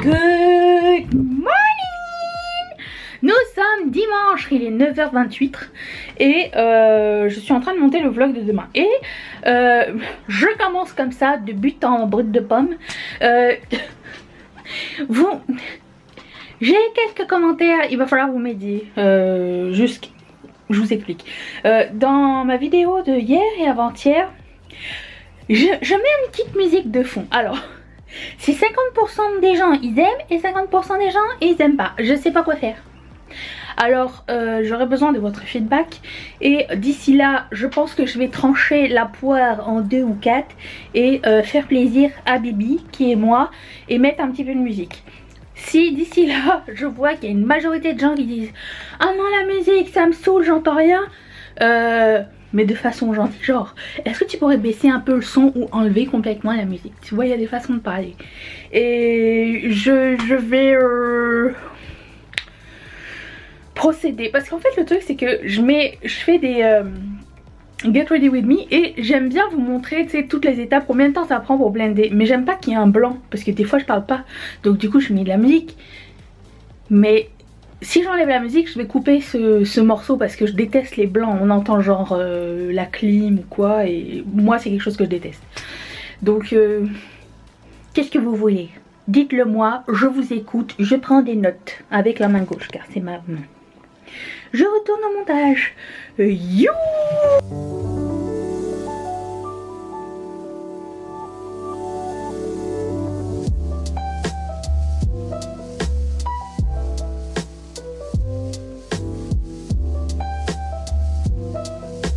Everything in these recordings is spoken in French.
Good morning! Nous sommes dimanche, il est 9h28 et je suis en train de monter le vlog de demain. Et je commence comme ça, de but en brut de pomme. J'ai quelques commentaires, il va falloir vous m'aider. Je vous explique. Dans ma vidéo de hier et avant-hier, je mets une petite musique de fond. Alors, c'est 50% des gens ils aiment et 50% des gens ils aiment pas. Je sais pas quoi faire. Alors j'aurais besoin de votre feedback et d'ici là je pense que je vais trancher la poire en 2 ou 4 et faire plaisir à Bibi qui est moi et mettre un petit peu de musique. Si d'ici là je vois qu'il y a une majorité de gens qui disent ah non la musique ça me saoule j'entends rien, mais de façon gentille, genre est-ce que tu pourrais baisser un peu le son ou enlever complètement la musique, tu vois il y a des façons de parler. Et je vais procéder parce qu'en fait le truc c'est que je fais des get ready with me et j'aime bien vous montrer tu sais toutes les étapes, combien de temps ça prend pour blender, mais j'aime pas qu'il y ait un blanc parce que des fois je parle pas, donc du coup je mets de la musique. Mais si j'enlève la musique je vais couper ce morceau parce que je déteste les blancs, on entend genre la clim ou quoi et moi c'est quelque chose que je déteste. Donc qu'est-ce que vous voulez? Dites-le moi, je vous écoute, je prends des notes avec la main gauche car c'est ma main. Je retourne au montage. You!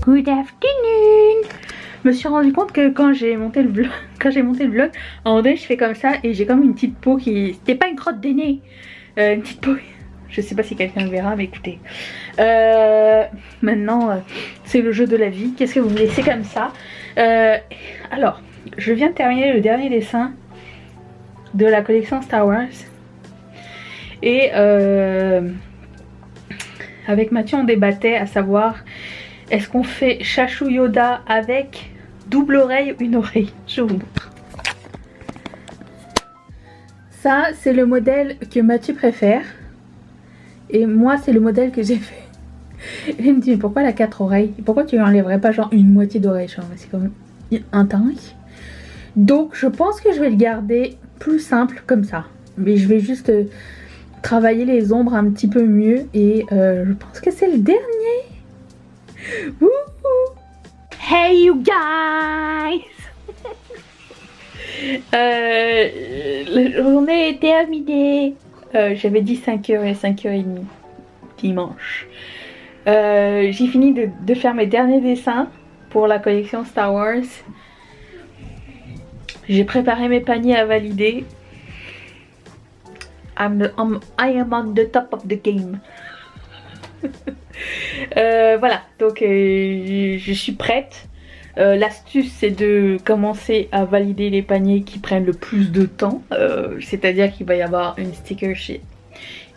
Good afternoon. Je me suis rendu compte que quand j'ai monté le vlog, à un moment donné je fais comme ça et j'ai comme une petite peau qui... C'était pas une crotte de nez, une petite peau... Je sais pas si quelqu'un le verra mais écoutez. Maintenant c'est le jeu de la vie, qu'est-ce que vous voulez, c'est comme ça. Alors, je viens de terminer le dernier dessin de la collection Star Wars. Et avec Mathieu on débattait à savoir est-ce qu'on fait Chachou Yoda avec double oreille ou une oreille. Je vous montre. Ça c'est le modèle que Mathieu préfère. Et moi c'est le modèle que j'ai fait. Et il me dit mais pourquoi la 4 oreilles? Pourquoi tu enlèverais pas genre une moitié d'oreille? C'est quand même un tank. Donc je pense que je vais le garder plus simple comme ça. Mais je vais juste travailler les ombres un petit peu mieux. Et je pense que c'est le dernier. Wouhou. Hey you guys. La journée est terminée. J'avais dit 5h et 5h30 dimanche. J'ai fini de faire mes derniers dessins pour la collection Star Wars. J'ai préparé mes paniers à valider. I am on the top of the game. Voilà, donc je suis prête. L'astuce c'est de commencer à valider les paniers qui prennent le plus de temps, c'est à dire qu'il va y avoir une sticker sheet,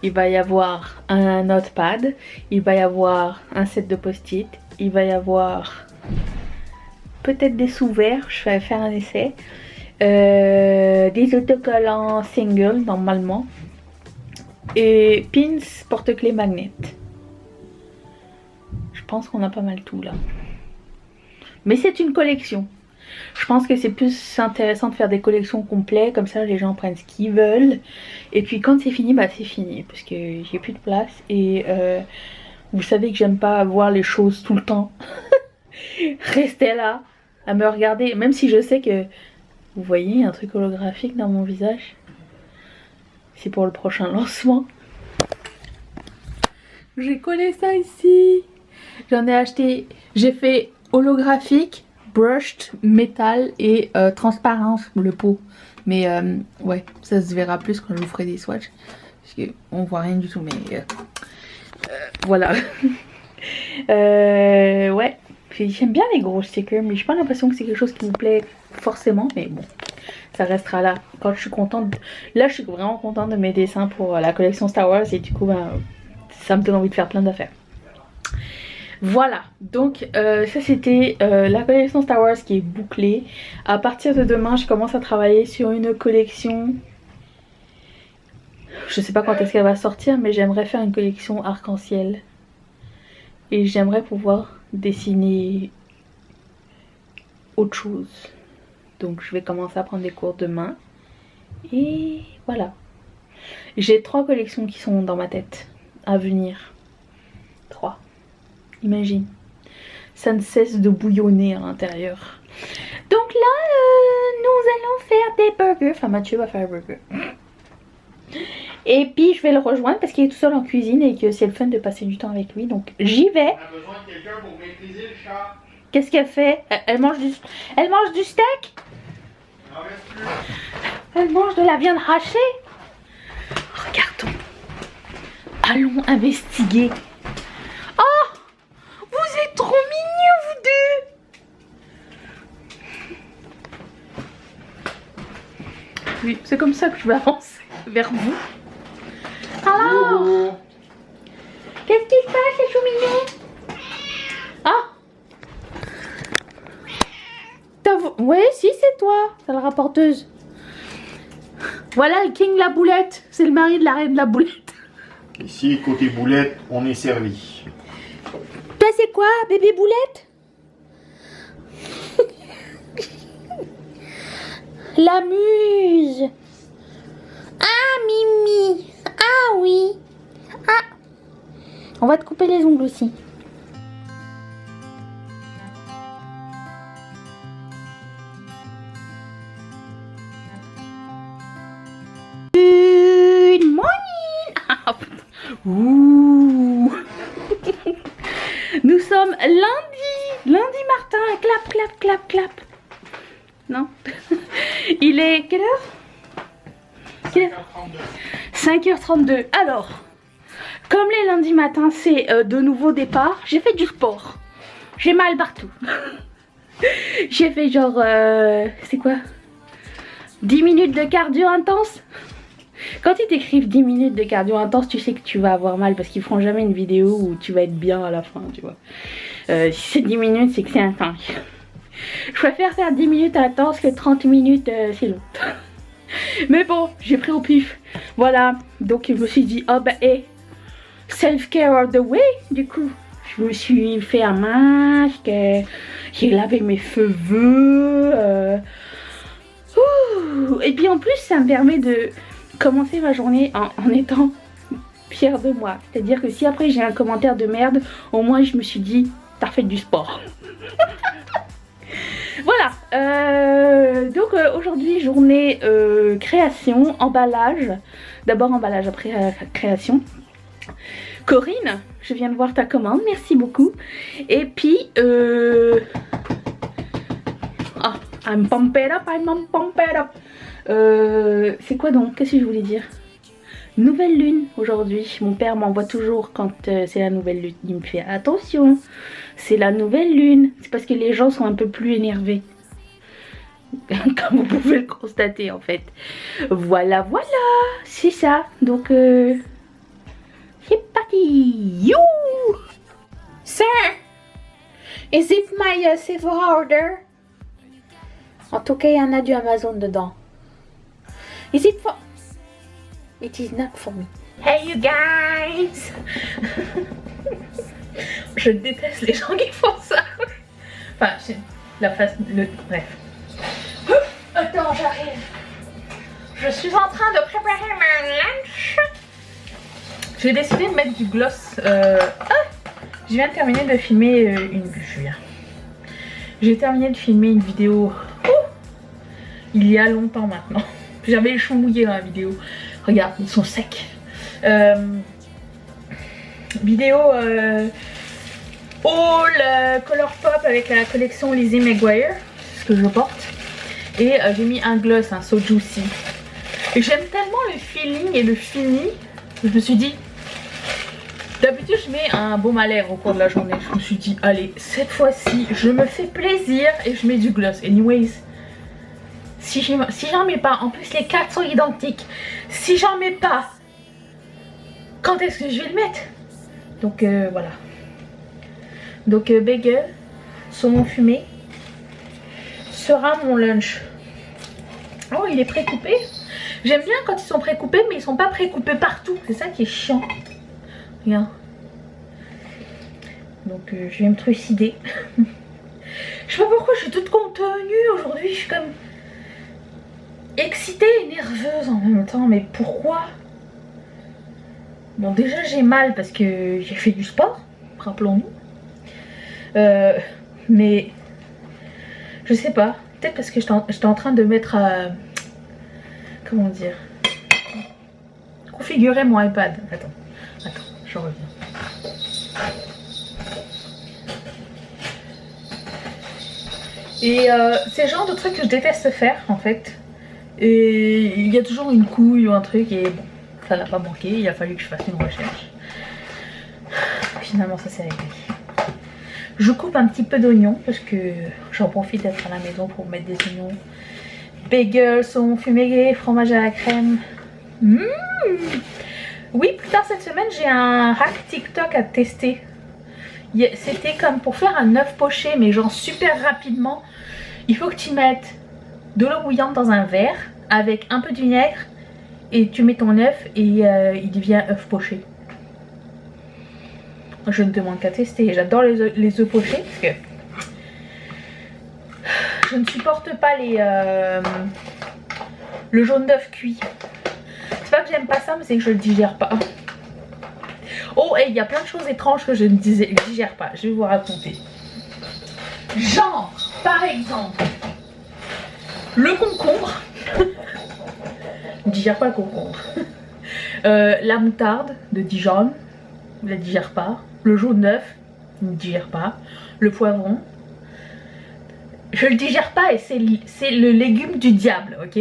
il va y avoir un notepad, il va y avoir un set de post-it, il va y avoir peut-être des sous-verts, je vais faire un essai, des autocollants single normalement et pins porte-clés magnet. Je pense qu'on a pas mal tout là. Mais c'est une collection. Je pense que c'est plus intéressant de faire des collections complètes. Comme ça les gens prennent ce qu'ils veulent. Et puis quand c'est fini, bah c'est fini. Parce que j'ai plus de place. Et vous savez que j'aime pas voir les choses tout le temps. Rester là à me regarder. Même si je sais que... Vous voyez un truc holographique dans mon visage. C'est pour le prochain lancement. J'ai collé ça ici. J'en ai acheté... J'ai fait... holographique, brushed, métal et transparence le pot. Mais ouais, ça se verra plus quand je vous ferai des swatchs. Parce qu'on voit rien du tout, mais voilà. Ouais, j'aime bien les gros stickers, mais j'ai pas l'impression que c'est quelque chose qui me plaît forcément. Mais bon, ça restera là. Quand je suis contente, là je suis vraiment contente de mes dessins pour la collection Star Wars. Et du coup, ben, ça me donne envie de faire plein d'affaires. Voilà, donc ça c'était la collection Star Wars qui est bouclée. À partir de demain je commence à travailler sur une collection je sais pas quand est-ce qu'elle va sortir, mais j'aimerais faire une collection arc-en-ciel. Et j'aimerais pouvoir dessiner autre chose. Donc je vais commencer à prendre des cours demain. Et voilà. J'ai 3 collections qui sont dans ma tête à venir. 3. Imagine. Ça ne cesse de bouillonner à l'intérieur. Donc là, nous allons faire des burgers. Enfin, Mathieu va faire un burger. Et puis je vais le rejoindre parce qu'il est tout seul en cuisine et que c'est le fun de passer du temps avec lui. Donc j'y vais. On a besoin de quelqu'un pour maîtriser le chat. Qu'est-ce qu'elle fait? Elle mange du steak? Il n'en reste plus. Elle mange de la viande hachée? Regardons. Allons investiguer. Oh! Vous êtes trop mignons, vous deux! Oui, c'est comme ça que je vais avancer vers vous. Alors, Oh. qu'est-ce qui se passe, les choux mignons? Ah! Ouais, si, c'est toi, c'est la rapporteuse. Voilà le king de la boulette. C'est le mari de la reine de la boulette. Ici, côté boulette, on est servi. Toi, c'est quoi, bébé boulette? La muse. Ah, Mimi. Ah oui. Ah. On va te couper les ongles aussi. Good morning. Ah, ouh. Nous sommes lundi Martin, clap, clap, clap, clap. Non. Il est quelle heure? 5h32. Alors, comme les lundis matins, c'est de nouveau départ, j'ai fait du sport. J'ai mal partout. J'ai fait genre, c'est quoi? 10 minutes de cardio intense. Quand ils t'écrivent 10 minutes de cardio intense, tu sais que tu vas avoir mal parce qu'ils feront jamais une vidéo où tu vas être bien à la fin, tu vois. Si c'est 10 minutes, c'est que c'est intense. Je préfère faire 10 minutes intense que 30 minutes, c'est long. Mais bon, j'ai pris au pif. Voilà, donc je me suis dit, oh bah, hey, self-care all the way. Du coup, je me suis fait un masque, j'ai lavé mes cheveux. Et puis en plus, ça me permet de commencer ma journée en étant fière de moi. C'est-à-dire que si après j'ai un commentaire de merde, au moins je me suis dit, t'as fait du sport. Voilà, donc aujourd'hui journée création, emballage. D'abord emballage, après création. Corinne, je viens de voir ta commande, merci beaucoup. Et puis, ah, I'm pumped up, I'm pumped up. C'est quoi donc? Qu'est-ce que je voulais dire? Nouvelle lune aujourd'hui. Mon père m'envoie toujours quand c'est la nouvelle lune. Il me fait attention, c'est la nouvelle lune. C'est parce que les gens sont un peu plus énervés. Comme vous pouvez le constater en fait. Voilà, voilà. C'est ça. Donc, c'est parti. You! Sir, is it my silver order? En tout cas, il y en a du Amazon dedans. Is it for... It is not for me. Hey you guys! Je déteste les gens qui font ça. Enfin, c'est la face... Bref. Attends, j'arrive. Je suis en train de préparer mon lunch. J'ai décidé de mettre du gloss. Je viens de terminer de filmer J'ai terminé de filmer une vidéo il y a longtemps maintenant. J'avais les cheveux mouillés dans la vidéo. Regarde, ils sont secs. Vidéo All Color Pop avec la collection Lizzie McGuire, ce que je porte. Et j'ai mis un gloss, un So Juicy. Et j'aime tellement le feeling et le fini. Je me suis dit, d'habitude je mets un baume à lèvres au cours de la journée. Je me suis dit, allez, cette fois-ci, je me fais plaisir et je mets du gloss. Anyways, si j'en mets pas, en plus les 4 sont identiques. Si j'en mets pas, quand est-ce que je vais le mettre? Donc voilà. Donc bagel, saumon fumé sera mon lunch. Oh, il est précoupé. J'aime bien quand ils sont précoupés, mais ils sont pas précoupés partout. C'est ça qui est chiant. Regarde. Donc je vais me trucider. Je sais pas pourquoi je suis toute contenue aujourd'hui. Je suis comme excitée et nerveuse en même temps. Mais pourquoi? Bon, déjà j'ai mal parce que j'ai fait du sport, rappelons-nous. Mais je sais pas. Peut-être parce que j'étais en train de mettre comment dire, configurer mon iPad. Attends, je reviens. Et c'est le genre de truc que je déteste faire en fait. Et il y a toujours une couille ou un truc et bon, ça n'a pas manqué, il a fallu que je fasse une recherche. Finalement ça s'est réglé. Je coupe un petit peu d'oignons parce que j'en profite d'être à la maison pour mettre des oignons. Bagels, saumon fumé, fromage à la crème. Oui, plus tard cette semaine j'ai un hack TikTok à tester. C'était comme pour faire un œuf poché mais genre super rapidement. Il faut que tu mettes de l'eau bouillante dans un verre avec un peu de vinaigre et tu mets ton œuf et il devient œuf poché. Je ne demande qu'à tester. J'adore les œufs pochés parce que je ne supporte pas le jaune d'œuf cuit. C'est pas que j'aime pas ça, mais c'est que je le digère pas. Oh, et il y a plein de choses étranges que je ne digère pas. Je vais vous raconter. Genre, par exemple, le concombre. Je ne digère pas le concombre. La moutarde de Dijon, je ne la digère pas. Le jaune d'œuf, je ne digère pas. Le poivron, je le digère pas et c'est le légume du diable, ok?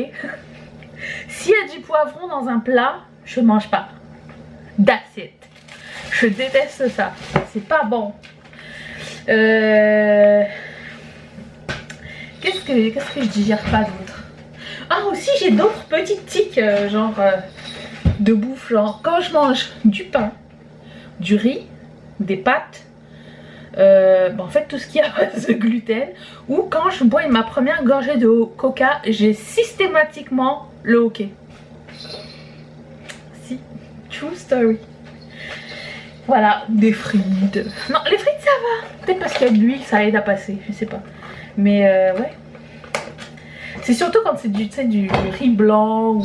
S'il y a du poivron dans un plat, je mange pas. That's it. Je déteste ça. C'est pas bon. Qu'est-ce que je digère pas d'autre? Ah, aussi j'ai d'autres petites tics genre de bouffe. Genre quand je mange du pain, du riz, des pâtes, en fait tout ce qui a base de gluten, ou quand je bois ma première gorgée de coca, j'ai systématiquement le hoquet. Si, true story. Voilà, des frites. Non, les frites ça va. Peut-être parce qu'il y a de l'huile, ça aide à passer, je sais pas. Mais ouais. C'est surtout quand c'est du riz blanc ou...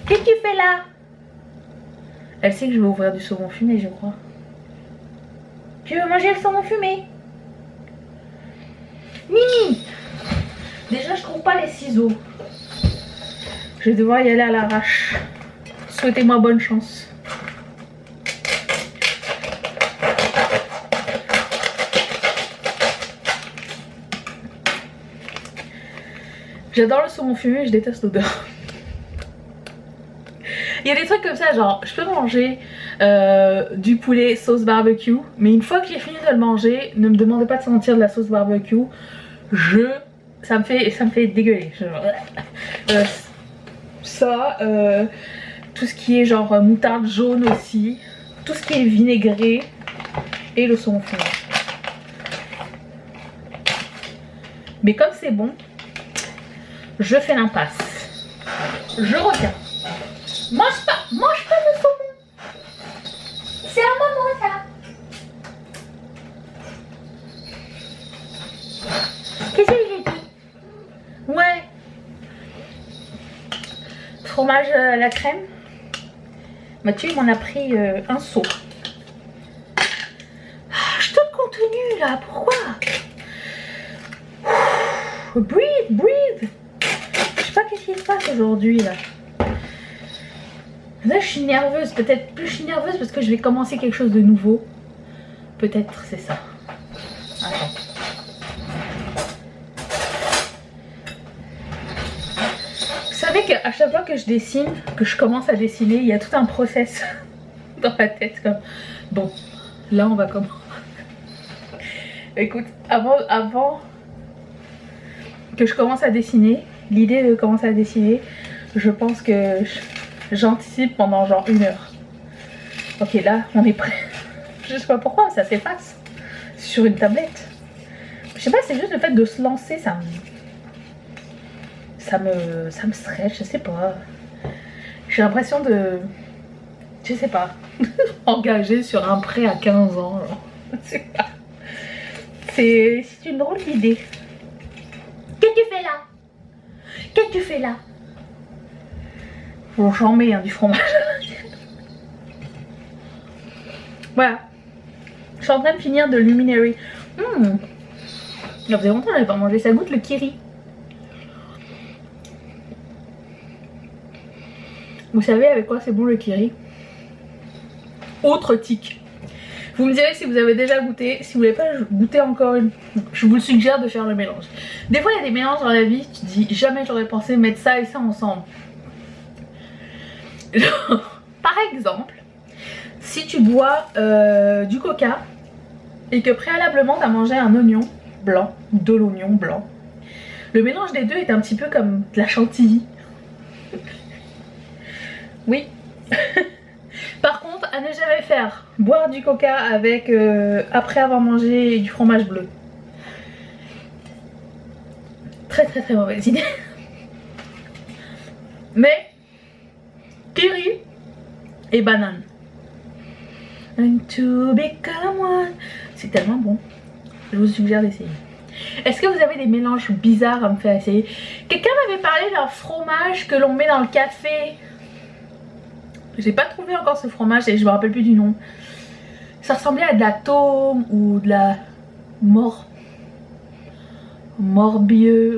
Qu'est-ce que tu fais là? Elle sait que je vais ouvrir du saumon fumé, je crois. Tu veux manger le saumon fumé? Mimi! Déjà, je trouve pas les ciseaux. Je vais devoir y aller à l'arrache. Souhaitez-moi bonne chance. J'adore le saumon fumé, je déteste l'odeur. Il y a des trucs comme ça, genre je peux manger du poulet sauce barbecue, mais une fois que j'ai fini de le manger, ne me demandez pas de sentir de la sauce barbecue. Ça me fait dégueuler. Tout ce qui est genre moutarde jaune aussi, tout ce qui est vinaigré et le saumon fumé. Mais comme c'est bon, je fais l'impasse. Je reviens. Mange pas le saumon. C'est à maman ça. Qu'est-ce que j'ai dit? Ouais. Fromage à la crème. Mathieu il m'en a pris un seau. Je suis toute contenue là, pourquoi? Breathe, breathe. Je sais pas qu'est-ce qui se passe aujourd'hui là. Là je suis nerveuse, peut-être plus je suis nerveuse parce que je vais commencer quelque chose de nouveau. Peut-être c'est ça. Attends. Vous savez qu'à chaque fois que je dessine, que je commence à dessiner, il y a tout un process dans ma tête comme... Bon, là on va commencer. Écoute, avant que je commence à dessiner, l'idée de commencer à dessiner, je pense que j'anticipe pendant genre 1 heure. Ok, là on est prêt. Je sais pas pourquoi, ça s'efface sur une tablette. Je sais pas, c'est juste le fait de se lancer, ça me stresse, je sais pas. J'ai l'impression de... Je sais pas. Engagée sur un prêt à 15 ans. C'est une drôle d'idée. Qu'est-ce que tu fais là? Qu'est-ce que tu fais là? Bon, j'en mets hein, du fromage. Voilà. Je suis en train de finir de Luminary. Ça faisait longtemps que j'avais pas mangé. Ça goûte le kiri. Vous savez avec quoi c'est bon le kiri? Autre tic. Vous me direz si vous avez déjà goûté. Si vous voulez pas goûter encore une, je vous le suggère de faire le mélange. Des fois il y a des mélanges dans la vie, tu te dis jamais j'aurais pensé mettre ça et ça ensemble. Par exemple, si tu bois du coca et que préalablement tu as mangé un oignon blanc, de l'oignon blanc, le mélange des deux est un petit peu comme de la chantilly. Oui. Par contre, à ne jamais faire, boire du coca avec après avoir mangé du fromage bleu. Très très très mauvaise idée. Mais kiri et banane. And to become one. C'est tellement bon. Je vous suggère d'essayer. Est-ce que vous avez des mélanges bizarres à me faire essayer? Quelqu'un m'avait parlé d'un fromage que l'on met dans le café. J'ai pas trouvé encore ce fromage et je me rappelle plus du nom. Ça ressemblait à de la taume ou de la morbillard.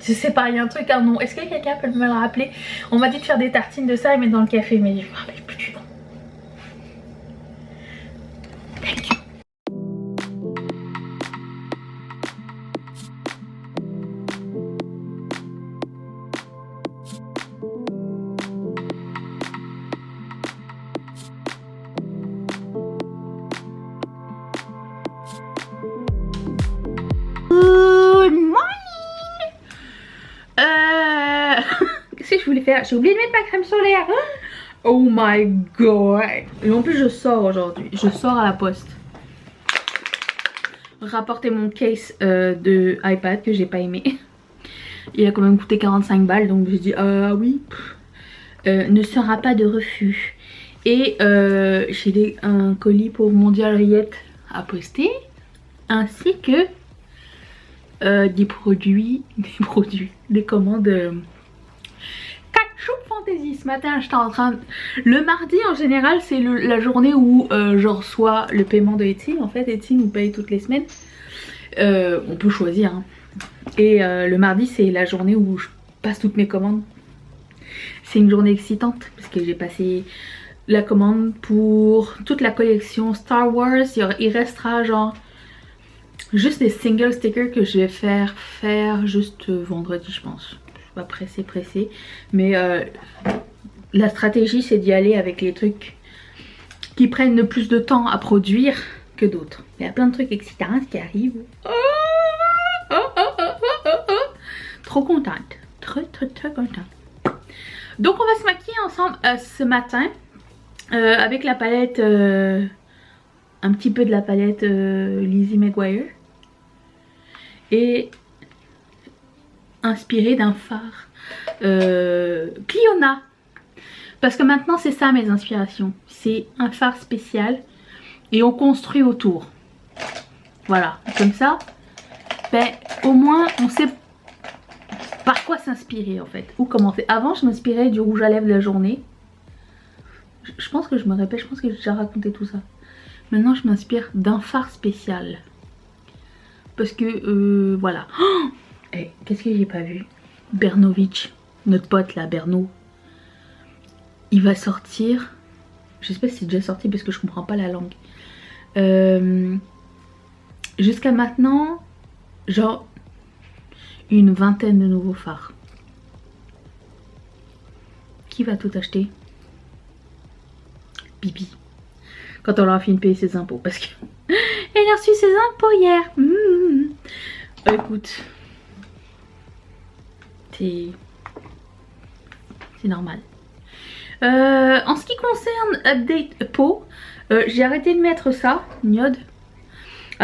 Je sais pas, il y a un truc, un nom. Est-ce que quelqu'un peut me le rappeler? On m'a dit de faire des tartines de ça et mettre dans le café, mais je me rappelle plus du nom. Thank you. Qu'est-ce que je voulais faire? J'ai oublié de mettre ma crème solaire. Oh my god. Et en plus je sors aujourd'hui. Je sors à la poste. Rapporter mon case de iPad que j'ai pas aimé. Il a quand même coûté 45 balles. Donc j'ai dit ah oui. Ne sera pas de refus. Et j'ai un colis pour Mondial Riette à poster. Ainsi que des commandes Ketchup Fantasy. Ce matin j'étais en train de... Le mardi en général c'est la journée où je reçois le paiement de Etsy. En fait Etsy nous paye toutes les semaines, on peut choisir hein. Et le mardi c'est la journée où je passe toutes mes commandes. C'est une journée excitante parce que j'ai passé la commande pour toute la collection Star Wars. Il restera genre juste des single stickers que je vais faire juste vendredi je pense. Je suis pas pressée. Mais la stratégie c'est d'y aller avec les trucs qui prennent le plus de temps à produire que d'autres. Il y a plein de trucs excitants qui arrivent. Trop contente. Très contente. Donc on va se maquiller ensemble ce matin. Avec la palette... un petit peu de la palette Lizzie McGuire. Et inspiré d'un phare Cliona. Parce que maintenant c'est ça mes inspirations. C'est un phare spécial et on construit autour. Voilà, comme ça, ben, au moins on sait par quoi s'inspirer en fait. Ou commencer. Avant je m'inspirais du rouge à lèvres de la journée. Je pense que je me répète, je pense que j'ai déjà raconté tout ça. Maintenant je m'inspire d'un phare spécial. Parce que voilà. Oh, hey, qu'est-ce que j'ai pas vu? Bernovitch, notre pote là, Berno. Il va sortir. Je sais pas si c'est déjà sorti parce que je comprends pas la langue. Jusqu'à maintenant, genre une vingtaine de nouveaux phares. Qui va tout acheter? Bibi. Quand on aura fini de payer ses impôts. Parce que elle a reçu ses impôts hier. Écoute. C'est normal. En ce qui concerne Update Peau, j'ai arrêté de mettre ça, Niode.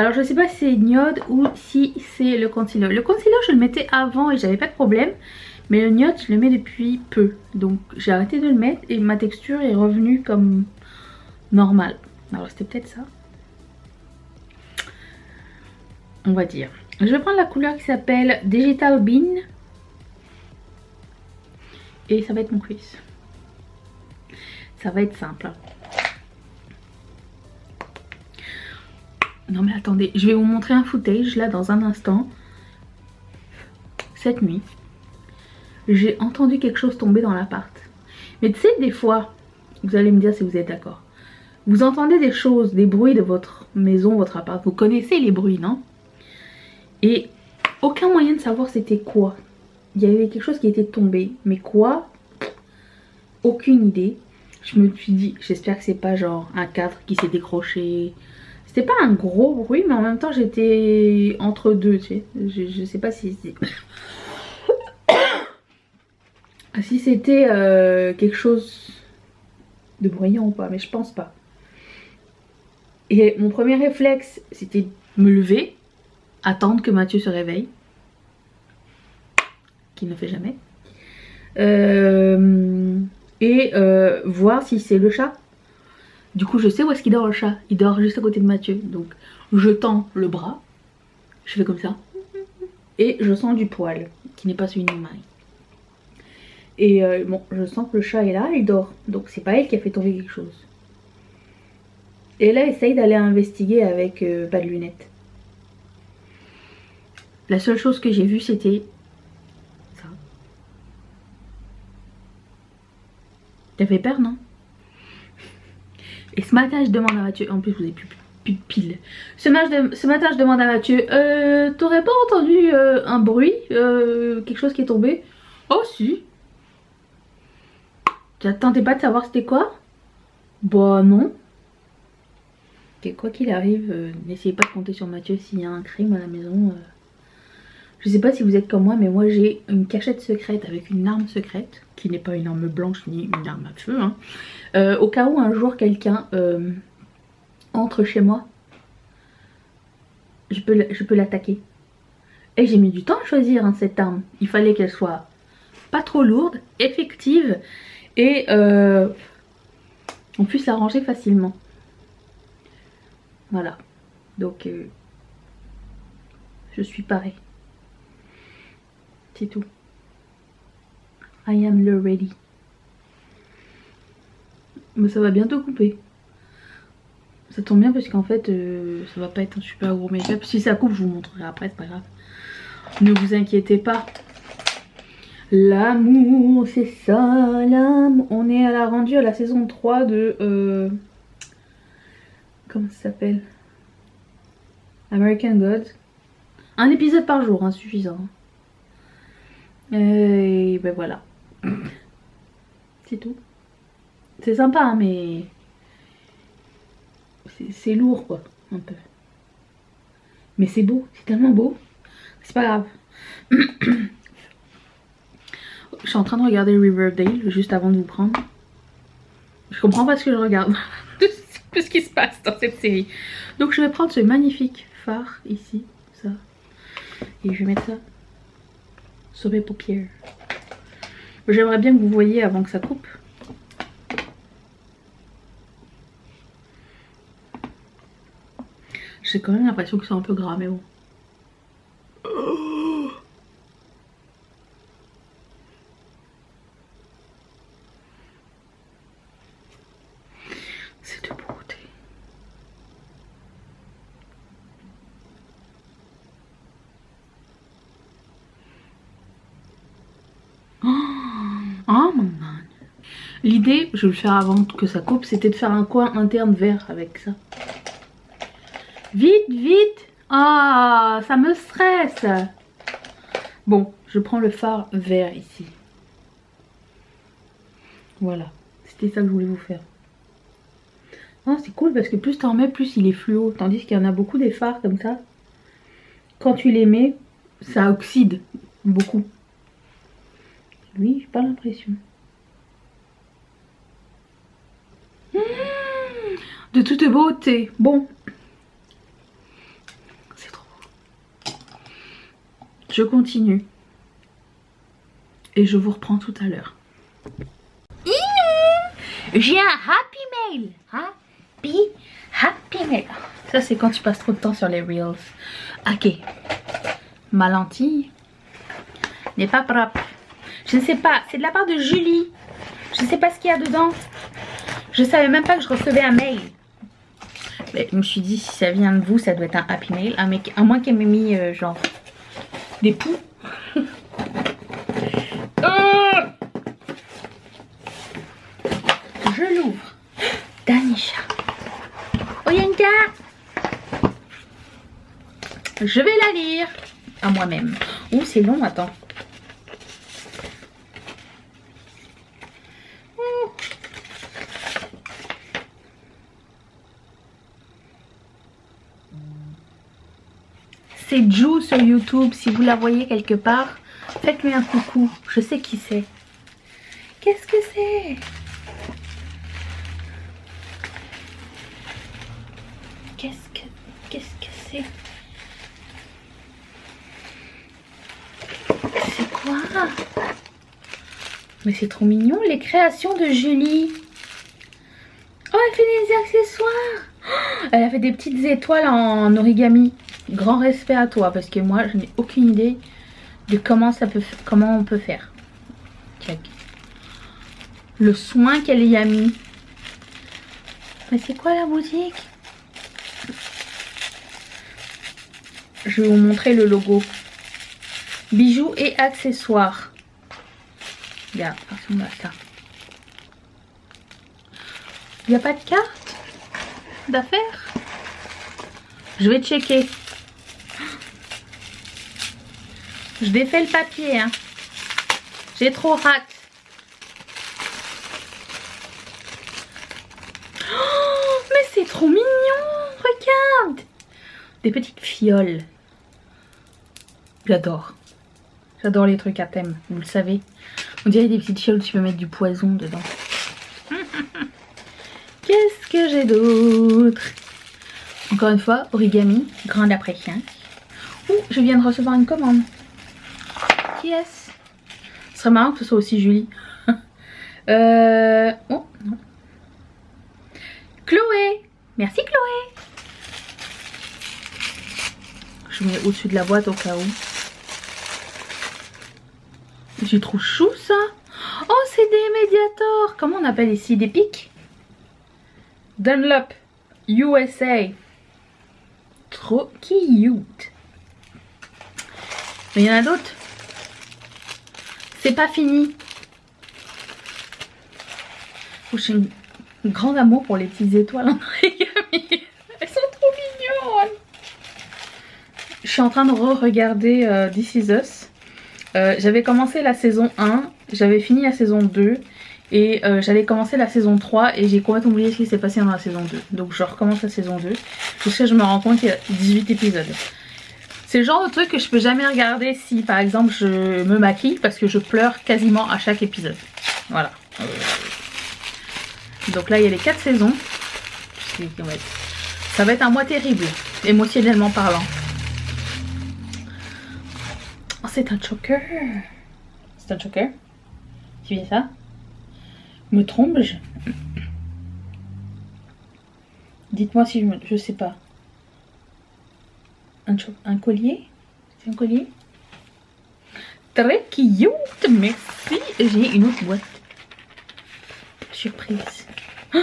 Alors je sais pas si c'est Niode ou si c'est le concealer. Le concealer je le mettais avant et j'avais pas de problème. Mais le Niode je le mets depuis peu. Donc j'ai arrêté de le mettre et ma texture est revenue comme normale. Alors c'était peut-être ça. On va dire. Je vais prendre la couleur qui s'appelle Digital Bean. Et ça va être mon crease. Ça va être simple. Non mais attendez, je vais vous montrer un footage là dans un instant. Cette nuit, j'ai entendu quelque chose tomber dans l'appart. Mais tu sais, des fois, vous allez me dire si vous êtes d'accord. Vous entendez des choses, des bruits de votre maison, votre appart. Vous connaissez les bruits, non? Et aucun moyen de savoir c'était quoi. Il y avait quelque chose qui était tombé. Mais quoi? Aucune idée. Je me suis dit, j'espère que c'est pas genre un cadre qui s'est décroché. C'était pas un gros bruit, mais en même temps j'étais entre deux, tu sais. Je sais pas si si c'était quelque chose de bruyant ou pas, mais je pense pas. Et mon premier réflexe, c'était de me lever, attendre que Mathieu se réveille, qu'il ne fait jamais, et voir si c'est le chat. Du coup, je sais où est-ce qu'il dort le chat. Il dort juste à côté de Mathieu. Donc, je tends le bras, je fais comme ça, et je sens du poil, qui n'est pas celui de mon mari. Et bon, je sens que le chat est là, il dort. Donc, c'est pas elle qui a fait tomber quelque chose. Et là, essaye d'aller investiguer avec pas de lunettes. La seule chose que j'ai vue, c'était ça. T'avais peur, non? Et ce matin, je demande à Mathieu... En plus, vous avez plus de piles. Ce matin, je demande à Mathieu... T'aurais pas entendu un bruit quelque chose qui est tombé? Oh, si. T'attendais pas de savoir c'était quoi? Bah, non. Et quoi qu'il arrive, n'essayez pas de compter sur Mathieu s'il y a un crime à la maison. Je sais pas si vous êtes comme moi, mais moi j'ai une cachette secrète avec une arme secrète, qui n'est pas une arme blanche ni une arme à feu, hein. Au cas où un jour quelqu'un entre chez moi, je peux l'attaquer. Et j'ai mis du temps à choisir hein, cette arme. Il fallait qu'elle soit pas trop lourde, effective et on puisse la ranger facilement. Voilà. Donc je suis parée. C'est tout. I am ready. Mais ça va bientôt couper. Ça tombe bien parce qu'en fait ça va pas être un super gros make-up. Si ça coupe je vous montrerai après, c'est pas grave. Ne vous inquiétez pas. L'amour c'est ça, l'amour. On est rendu à la saison 3 de comment ça s'appelle? American Gods. Un épisode par jour, hein, suffisant. Et ben voilà. C'est tout. C'est sympa hein, mais c'est lourd quoi, un peu. Mais c'est beau, c'est tellement beau. C'est pas grave. Je suis en train de regarder Riverdale juste avant de vous prendre. Je comprends pas ce que je regarde. Ce qui se passe dans cette série. Donc je vais prendre ce magnifique fard ici, ça. Et je vais mettre ça sur mes paupières. J'aimerais bien que vous voyiez avant que ça coupe. J'ai quand même l'impression que c'est un peu gras, mais bon. C'est de beauté. Oh mon god. L'idée, je vais le faire avant que ça coupe, c'était de faire un coin interne vert avec ça. Vite, vite. Ah, ça me stresse. Bon, je prends le fard vert ici. Voilà, c'était ça que je voulais vous faire. Ah, c'est cool parce que plus t'en mets, plus il est fluo. Tandis qu'il y en a beaucoup des fards comme ça. Quand tu les mets, ça oxyde beaucoup. Lui, j'ai pas l'impression. De toute beauté. Bon. Je continue. Et je vous reprends tout à l'heure. J'ai un happy mail. Happy mail. Ça c'est quand tu passes trop de temps sur les reels. Ok. Ma lentille n'est pas propre. Je ne sais pas. C'est de la part de Julie. Je ne sais pas ce qu'il y a dedans. Je savais même pas que je recevais un mail. Mais je me suis dit, si ça vient de vous, ça doit être un happy mail. À moins qu'elle m'ait mis genre des poux. Je l'ouvre. Danisha. Oyenka. Je vais la lire à moi-même. Ouh, c'est long, attends. C'est Jou sur YouTube. Si vous la voyez quelque part, faites-lui un coucou. Je sais qui c'est. Qu'est-ce que c'est? Qu'est-ce que c'est? C'est quoi? Mais c'est trop mignon, les créations de Julie. Oh, elle fait des accessoires. Oh, elle a fait des petites étoiles en origami. Grand respect à toi, parce que moi, je n'ai aucune idée de comment on peut faire. Check. Le soin qu'elle y a mis. Mais c'est quoi la boutique? Je vais vous montrer le logo. Bijoux et accessoires. Regarde, attention à ça. Il n'y a pas de carte d'affaires? Je vais checker. Je défais le papier, hein. J'ai trop hâte. Oh, mais c'est trop mignon. Regarde. Des petites fioles. J'adore. J'adore les trucs à thème, vous le savez. On dirait des petites fioles où tu peux mettre du poison dedans. Qu'est-ce que j'ai d'autre? Encore une fois, origami, grande appréciation. Ouh, je viens de recevoir une commande. Qui est-ce? Ce serait marrant que ce soit aussi Julie. Oh, non. Chloé. Merci Chloé. Je mets au-dessus de la boîte au cas où. J'ai trop chou ça. Oh, c'est des médiators. Comment on appelle ici? Des pics? Dunlop USA. Trop cute. Mais il y en a d'autres. C'est pas fini. Oh, j'ai un grand amour pour les petites étoiles en origami. Elles sont trop mignonnes. Je suis en train de re-regarder This Is Us. J'avais commencé la saison 1, j'avais fini la saison 2 et j'allais commencer la saison 3 et j'ai complètement oublié ce qui s'est passé dans la saison 2. Donc je recommence la saison 2 jusqu'à ce que je me rends compte qu'il y a 18 épisodes. C'est le genre de truc que je peux jamais regarder si par exemple je me maquille parce que je pleure quasiment à chaque épisode. Voilà. Donc là il y a les 4 saisons. Ça va être un mois terrible, émotionnellement parlant. Oh, c'est un choker. C'est un choker. Tu vois ça? Me trompe-je? Dites-moi si je sais pas. Un collier? C'est un collier? Très cute, merci. J'ai une autre boîte. Surprise. Oh,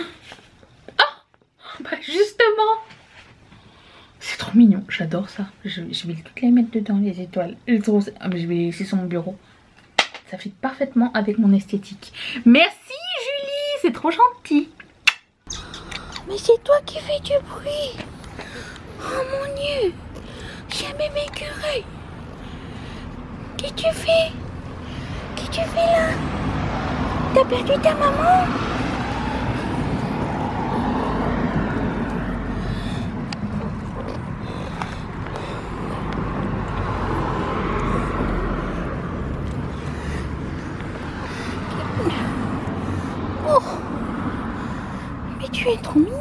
bah justement. C'est trop mignon, j'adore ça. Je vais toutes les mettre dedans, les étoiles. Ah, mais je vais les laisser sur mon bureau. Ça fit parfaitement avec mon esthétique. Merci Julie, c'est trop gentil. Mais c'est toi qui fais du bruit. Oh mon Dieu. Jamais m'écœurer. Qu'est-ce que tu fais? Qu'est-ce que tu fais là? T'as perdu ta maman? Oh, mais tu es trop mignon.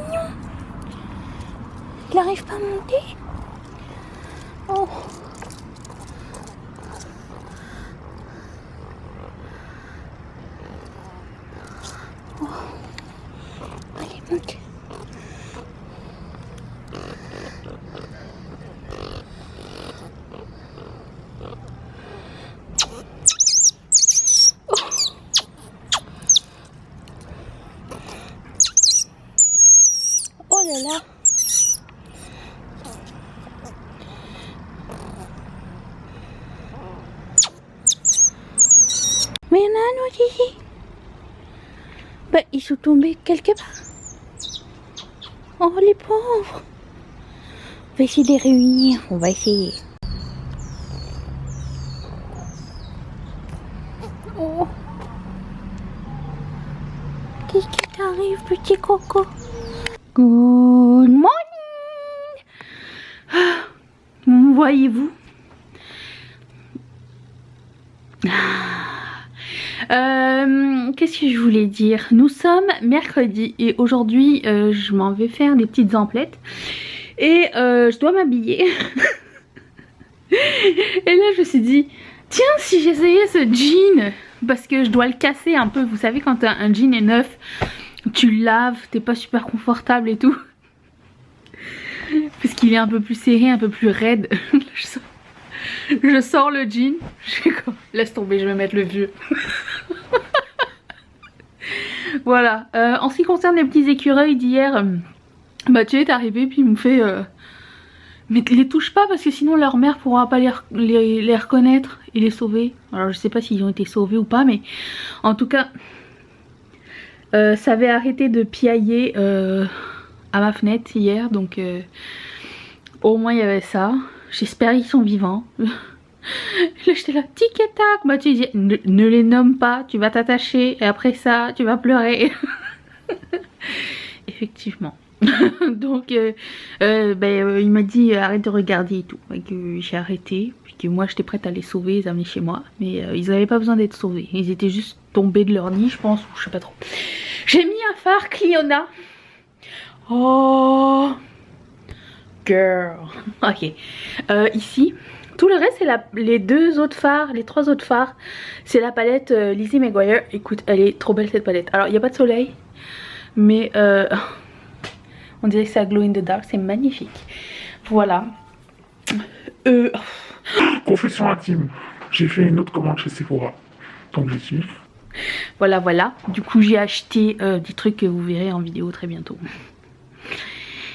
Il n'arrive pas à monter. Oh. Mais il y en a un autre ici. Bah, ils sont tombés quelque part. Oh, les pauvres. On va essayer de les réunir. On va essayer. Oh. Qu'est-ce qui t'arrive, petit coco? Good morning. Voyez-vous? Qu'est-ce que je voulais dire? Nous sommes mercredi et aujourd'hui je m'en vais faire des petites emplettes et je dois m'habiller. Et là je me suis dit, tiens, si j'essayais ce jean, parce que je dois le casser un peu. Vous savez, quand un jean est neuf, tu le laves, t'es pas super confortable et tout. Parce qu'il est un peu plus serré, un peu plus raide. Je sors le jean. Laisse tomber, je vais mettre le vieux. Voilà. En ce qui concerne les petits écureuils d'hier, Mathieu est arrivé puis il me fait... mais les touche pas parce que sinon leur mère pourra pas les reconnaître et les sauver. Alors je sais pas s'ils ont été sauvés ou pas, mais en tout cas... ça avait arrêté de piailler à ma fenêtre hier, donc au moins il y avait ça. J'espère qu'ils sont vivants. Là j'étais là, tic et tac. Mathieu disait, ne les nomme pas, tu vas t'attacher et après ça tu vas pleurer. Effectivement. Donc il m'a dit arrête de regarder et tout. J'ai arrêté, puis que moi j'étais prête à les sauver, les amener chez moi, mais ils n'avaient pas besoin d'être sauvés, ils étaient juste tombés de leur nid je pense, ou je sais pas trop. J'ai mis un phare Cliona. Oh girl. Ok. Ici tout le reste c'est les deux autres phares, les trois autres phares, c'est la palette Lizzie McGuire. Écoute, elle est trop belle cette palette. Alors il n'y a pas de soleil, mais on dirait que c'est à glow in the dark, c'est magnifique. Voilà. Confession intime, j'ai fait une autre commande chez Sephora, donc j'y suis. Voilà, voilà. Du coup, j'ai acheté des trucs que vous verrez en vidéo très bientôt.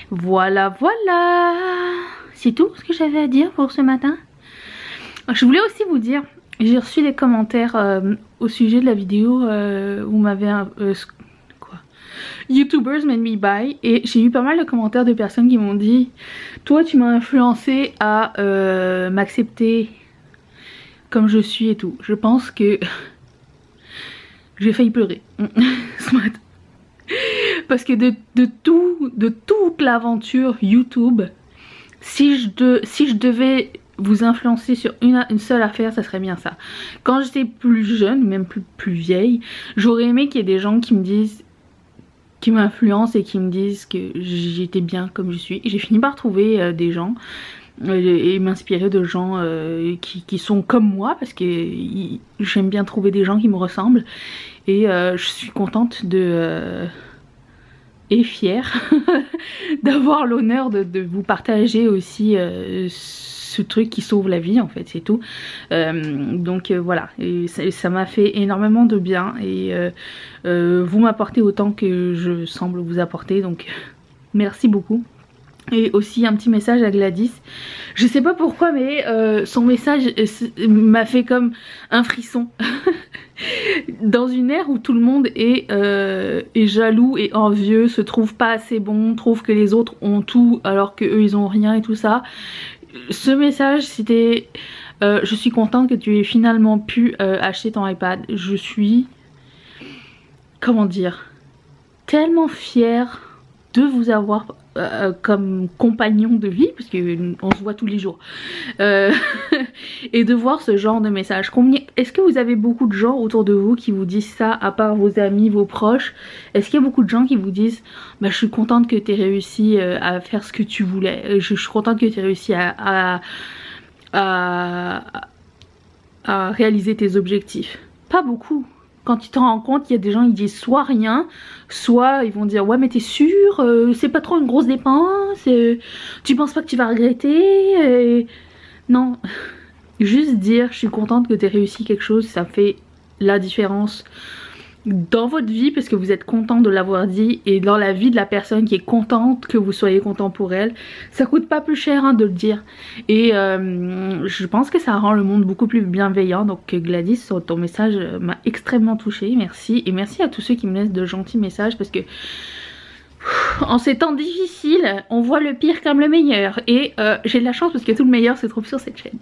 Voilà, voilà. C'est tout ce que j'avais à dire pour ce matin. Je voulais aussi vous dire, j'ai reçu des commentaires au sujet de la vidéo où vous m'avez... YouTubers made me buy, et j'ai eu pas mal de commentaires de personnes qui m'ont dit, toi tu m'as influencé à m'accepter comme je suis et tout. Je pense que j'ai failli pleurer ce matin. Parce que de toute l'aventure YouTube, si je devais vous influencer sur une seule affaire, ça serait bien ça. Quand j'étais plus jeune, même plus vieille, j'aurais aimé qu'il y ait des gens qui me disent, qui m'influencent et qui me disent que j'étais bien comme je suis. J'ai fini par trouver des gens et m'inspirer de gens qui sont comme moi, parce que j'aime bien trouver des gens qui me ressemblent, et je suis contente et fière d'avoir l'honneur de vous partager aussi ce truc qui sauve la vie, en fait, c'est tout. Donc voilà, et ça m'a fait énormément de bien, et vous m'apportez autant que je semble vous apporter, donc merci beaucoup. Et aussi un petit message à Gladys. Je sais pas pourquoi, mais son message m'a fait comme un frisson. Dans une ère où tout le monde est jaloux et envieux, se trouve pas assez bon, trouve que les autres ont tout alors que eux ils ont rien et tout ça. Ce message c'était je suis contente que tu aies finalement pu acheter ton iPad. Je suis, comment dire, tellement fière de vous avoir comme compagnon de vie, parce qu'on se voit tous les jours, et de voir ce genre de message. Est-ce que vous avez beaucoup de gens autour de vous qui vous disent ça, à part vos amis, vos proches? Est-ce qu'il y a beaucoup de gens qui vous disent bah, je suis contente que tu aies réussi à faire ce que tu voulais, je suis contente que tu aies réussi à réaliser tes objectifs? Pas beaucoup. Quand tu te rends compte, il y a des gens qui disent soit rien, soit ils vont dire ouais mais t'es sûr, c'est pas trop une grosse dépense, tu penses pas que tu vas regretter, non. Juste dire je suis contente que t'aies réussi quelque chose, ça fait la différence dans votre vie parce que vous êtes content de l'avoir dit, et dans la vie de la personne qui est contente que vous soyez content pour elle. Ça coûte pas plus cher hein, de le dire, et je pense que ça rend le monde beaucoup plus bienveillant. Donc Gladys, ton message m'a extrêmement touchée, merci, et merci à tous ceux qui me laissent de gentils messages, parce que en ces temps difficiles on voit le pire comme le meilleur, et j'ai de la chance parce que tout le meilleur se trouve sur cette chaîne.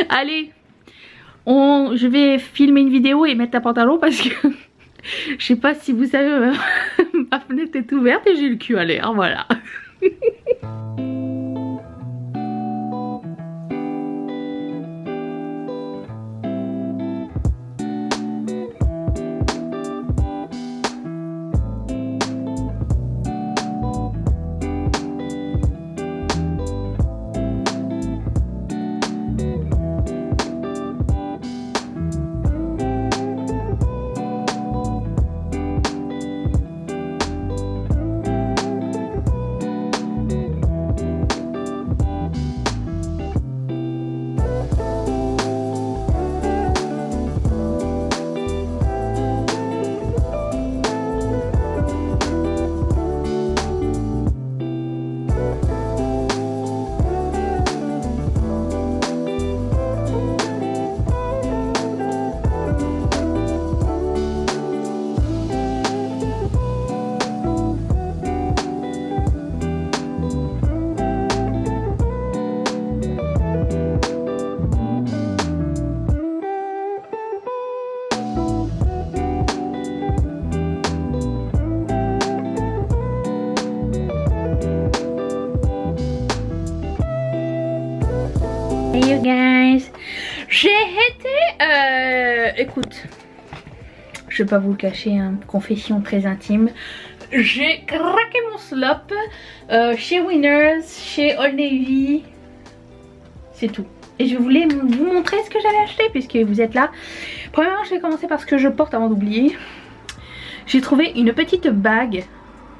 Allez, je vais filmer une vidéo et mettre un pantalon parce que je sais pas si vous savez, ma fenêtre est ouverte et j'ai le cul à l'air, voilà. Hey you guys, j'ai été, écoute, je vais pas vous le cacher, hein, confession très intime, j'ai craqué mon slop chez Winners, chez Old Navy, c'est tout. Et je voulais vous montrer ce que j'avais acheté puisque vous êtes là. Premièrement, je vais commencer par ce que je porte avant d'oublier. J'ai trouvé une petite bague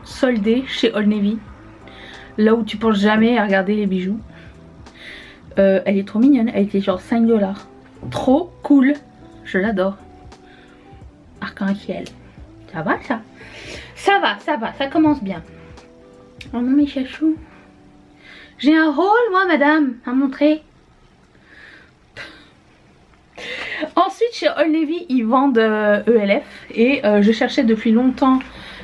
soldée chez Old Navy, là où tu penses jamais à regarder les bijoux. Elle est trop mignonne, elle était genre 5 $. Trop cool, je l'adore. Arc-en-ciel. Ça va ça? Ça va, ça commence bien. Oh non mes chachous. J'ai un rôle moi madame à montrer. Ensuite chez Old Navy ils vendent ELF. Et je cherchais depuis longtemps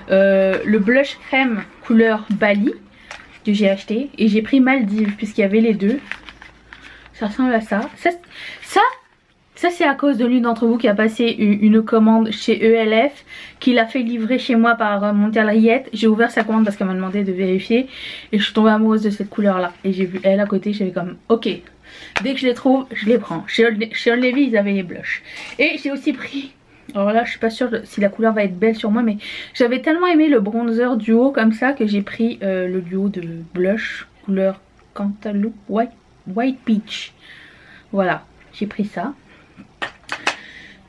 le blush crème couleur Bali que j'ai acheté. Et j'ai pris Maldives puisqu'il y avait les deux. Ça ressemble à ça. Ça c'est à cause de l'une d'entre vous qui a passé une commande chez ELF, qui l'a fait livrer chez moi par Mondial Riette. J'ai ouvert sa commande parce qu'elle m'a demandé de vérifier et je suis tombée amoureuse de cette couleur là. Et j'ai vu elle à côté, j'avais comme ok, dès que je les trouve, je les prends. Chez Old Navy ils avaient les blushs. Et j'ai aussi pris, alors là je suis pas sûre si la couleur va être belle sur moi, mais j'avais tellement aimé le bronzer duo comme ça que j'ai pris le duo de blush couleur Cantaloupe White Peach. Voilà, j'ai pris ça.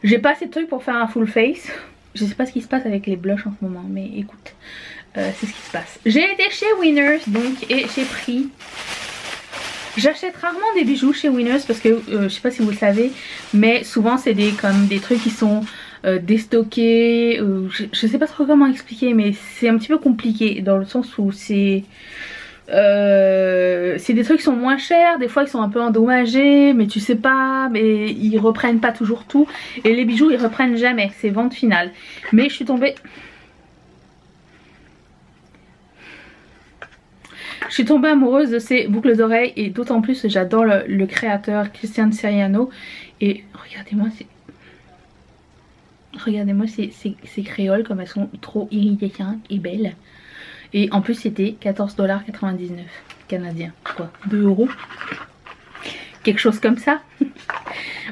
J'ai pas assez de trucs pour faire un full face. Je sais pas ce qui se passe avec les blushs en ce moment, mais écoute, c'est ce qui se passe. J'ai été chez Winners donc et j'ai pris. J'achète rarement des bijoux chez Winners parce que je sais pas si vous le savez, mais souvent c'est comme des trucs qui sont déstockés. Je sais pas trop comment expliquer, mais c'est un petit peu compliqué dans le sens où c'est des trucs qui sont moins chers, des fois ils sont un peu endommagés, mais tu sais pas, mais ils reprennent pas toujours tout. Et les bijoux ils reprennent jamais, c'est vente finale. Mais je suis tombée amoureuse de ces boucles d'oreilles, et d'autant plus que j'adore le créateur Christian Siriano. Et regardez-moi ces créoles comme elles sont trop iridiennes et belles. Et en plus c'était 14,99 $ canadiens, quoi, 2 €, quelque chose comme ça.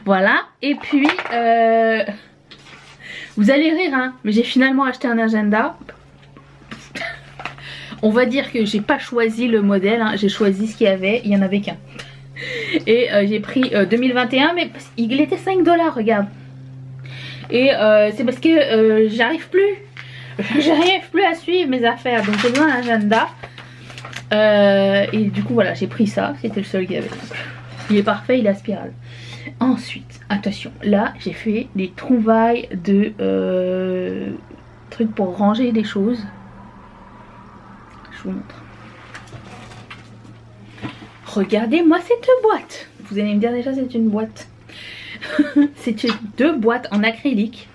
Voilà, et puis vous allez rire hein, mais j'ai finalement acheté un agenda. On va dire que j'ai pas choisi le modèle, hein, j'ai choisi ce qu'il y avait, il y en avait qu'un. Et j'ai pris 2021, mais il était 5 $, regarde. Et c'est parce que j'arrive plus à suivre mes affaires, donc j'ai besoin d'un agenda. Et du coup voilà, j'ai pris ça, c'était le seul qu'il y avait. Il est parfait, il est à spirale. Ensuite, attention, là j'ai fait des trouvailles de trucs pour ranger des choses. Je vous montre. Regardez-moi cette boîte. Vous allez me dire déjà c'est une boîte. C'est deux boîtes en acrylique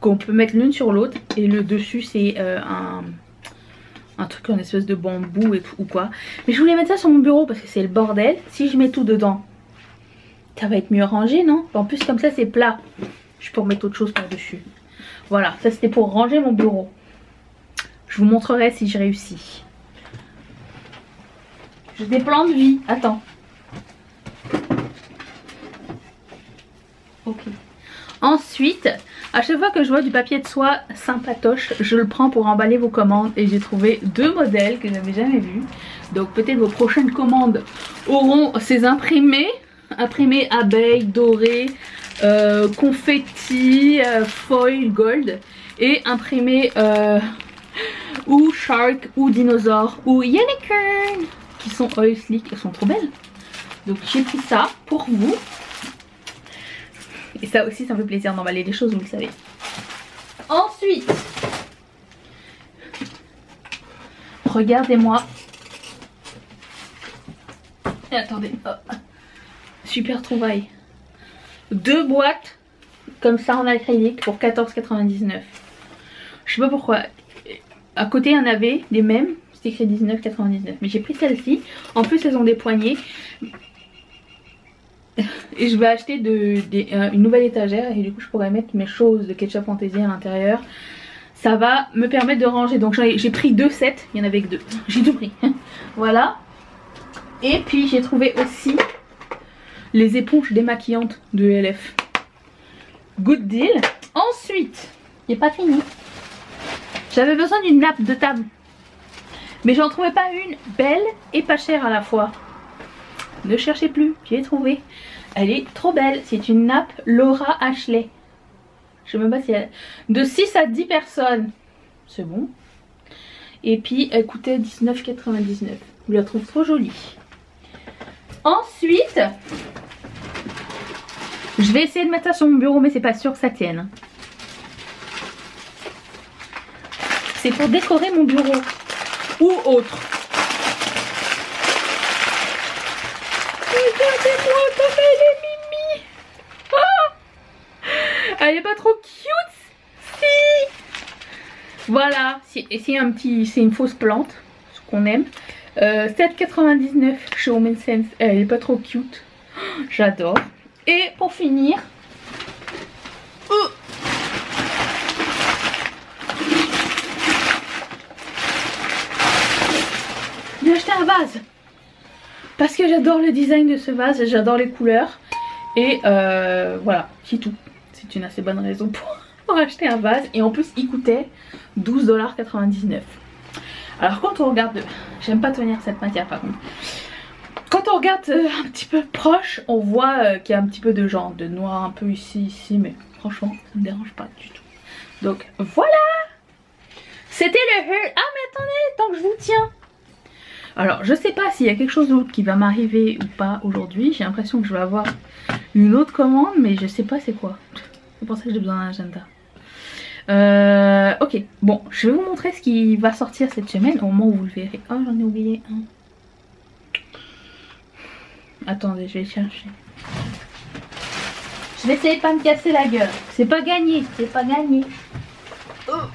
qu'on peut mettre l'une sur l'autre et le dessus c'est un truc en espèce de bambou et tout, ou quoi. Mais je voulais mettre ça sur mon bureau parce que c'est le bordel. Si je mets tout dedans, ça va être mieux rangé, non? En plus comme ça c'est plat. Je peux remettre autre chose par dessus. Voilà, ça c'était pour ranger mon bureau. Je vous montrerai si j'ai réussi. J'ai des plans de vie. Attends. Ok. Ensuite, à chaque fois que je vois du papier de soie sympatoche, je le prends pour emballer vos commandes. Et j'ai trouvé deux modèles que je n'avais jamais vus. Donc peut-être vos prochaines commandes auront ces imprimés. Imprimés abeilles, dorées, confetti, foil, gold. Et imprimés ou shark, ou dinosaure, ou unicorn. Qui sont oil slick, elles sont trop belles. Donc j'ai pris ça pour vous. Et ça aussi ça me fait plaisir d'emballer des choses, vous le savez. Ensuite, regardez-moi. Attendez, oh. Super trouvaille. Deux boîtes comme ça en acrylique pour 14,99. Je sais pas pourquoi. À côté il y en avait les mêmes. C'est écrit 19,99. Mais j'ai pris celle-ci. En plus elles ont des poignées. Et je vais acheter une nouvelle étagère. Et du coup je pourrais mettre mes choses de Ketchup Fantasy à l'intérieur. Ça va me permettre de ranger. Donc j'ai pris deux sets. Il y en avait que deux. J'ai tout pris. Voilà. Et puis j'ai trouvé aussi les éponges démaquillantes de LF. Good deal. Ensuite, il n'est pas fini. J'avais besoin d'une nappe de table. Mais j'en trouvais pas une belle et pas chère à la fois. Ne cherchez plus, j'ai trouvé. Elle est trop belle. C'est une nappe Laura Ashley. Je sais même pas si elle... De 6 à 10 personnes. C'est bon. Et puis elle coûtait 19,99. Je la trouve trop jolie. Ensuite, je vais essayer de mettre ça sur mon bureau mais c'est pas sûr que ça tienne. C'est pour décorer mon bureau. Ou autre. Regardez-moi comme elle est mimi. Oh, elle est pas trop cute. Si. Voilà. C'est un petit, c'est une fausse plante. Ce qu'on aime. 7,99 chez Home & Sense. Elle est pas trop cute. Oh, j'adore. Et pour finir. J'ai acheté un vase parce que j'adore le design de ce vase, j'adore les couleurs et voilà, c'est tout. C'est une assez bonne raison pour acheter un vase et en plus il coûtait 12,99 $. Alors quand on regarde, j'aime pas tenir cette matière par contre, quand on regarde un petit peu proche on voit qu'il y a un petit peu de genre de noir un peu ici mais franchement ça me dérange pas du tout. Donc voilà, c'était le haul. Ah mais attendez, tant que je vous tiens. Alors je sais pas s'il y a quelque chose d'autre qui va m'arriver ou pas aujourd'hui. J'ai l'impression que je vais avoir une autre commande mais je sais pas c'est quoi. C'est pour ça que j'ai besoin d'un agenda. Ok, bon, je vais vous montrer ce qui va sortir cette semaine au moment où vous le verrez. Oh j'en ai oublié un. Attendez, je vais chercher. Je vais essayer de pas me casser la gueule. C'est pas gagné, c'est pas gagné. Oh.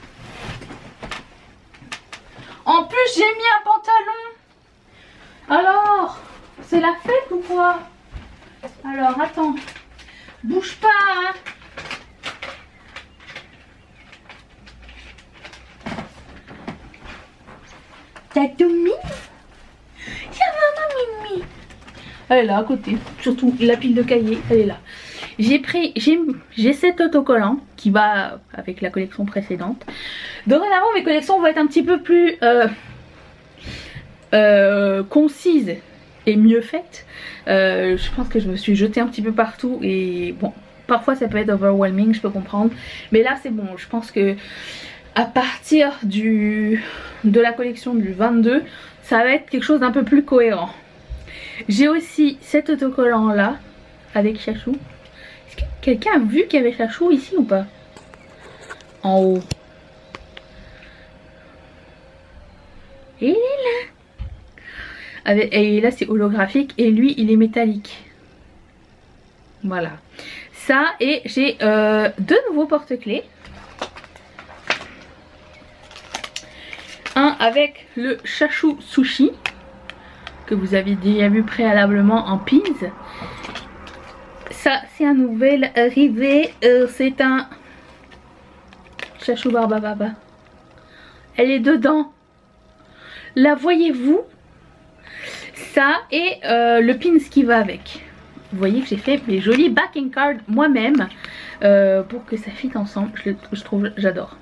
En plus j'ai mis un pantalon. Alors, c'est la fête ou quoi? Alors, attends. Bouge pas, hein. T'as tout mis? Y'a maman Mimi. Elle est là à côté. Surtout la pile de cahiers, elle est là. J'ai cet autocollant qui va avec la collection précédente. Dorénavant, mes collections vont être un petit peu plus... concise et mieux faite. Je pense que je me suis jetée un petit peu partout et bon, parfois ça peut être overwhelming, je peux comprendre, mais là c'est bon. Je pense que à partir de la collection du 22 ça va être quelque chose d'un peu plus cohérent. J'ai aussi cet autocollant là avec Chachou. Est-ce que Quelqu'un a vu qu'il y avait Chachou ici ou pas? En haut. Et il est là. Et là c'est holographique et lui il est métallique. Voilà. Ça et j'ai deux nouveaux porte-clés. Un avec le Chachou Sushi que vous avez déjà vu préalablement en pins. Ça c'est un nouvel arrivé. C'est un Chachou Barbababa. Elle est dedans. La voyez-vous? Ça et le pins qui va avec. Vous voyez que j'ai fait mes jolis backing cards moi-même pour que ça fit ensemble. Je trouve, j'adore.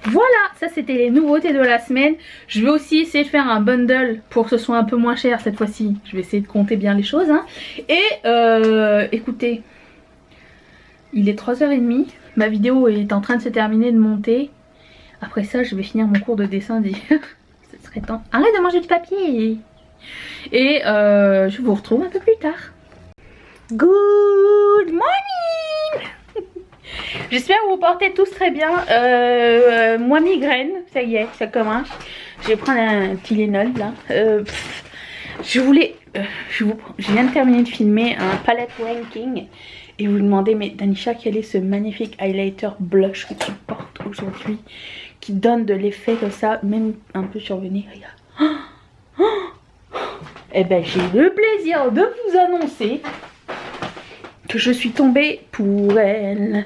Voilà, ça c'était les nouveautés de la semaine. Je vais aussi essayer de faire un bundle pour que ce soit un peu moins cher cette fois-ci. Je vais essayer de compter bien les choses. Hein. Et écoutez, il est 3h30. Ma vidéo est en train de se terminer de monter. Après ça, je vais finir mon cours de dessin d'hier. Ce serait temps. Arrête de manger du papier. Et je vous retrouve un peu plus tard. Good morning. J'espère que vous vous portez tous très bien. Moi migraine, ça y est, ça commence. Je vais prendre un Tylenol là. Je viens de terminer de filmer un palette ranking. Et vous demandez, mais Danisha, quel est ce magnifique highlighter blush que tu portes aujourd'hui, qui donne de l'effet comme ça, même un peu survenu. Regarde. Eh ben j'ai le plaisir de vous annoncer que je suis tombée pour elle.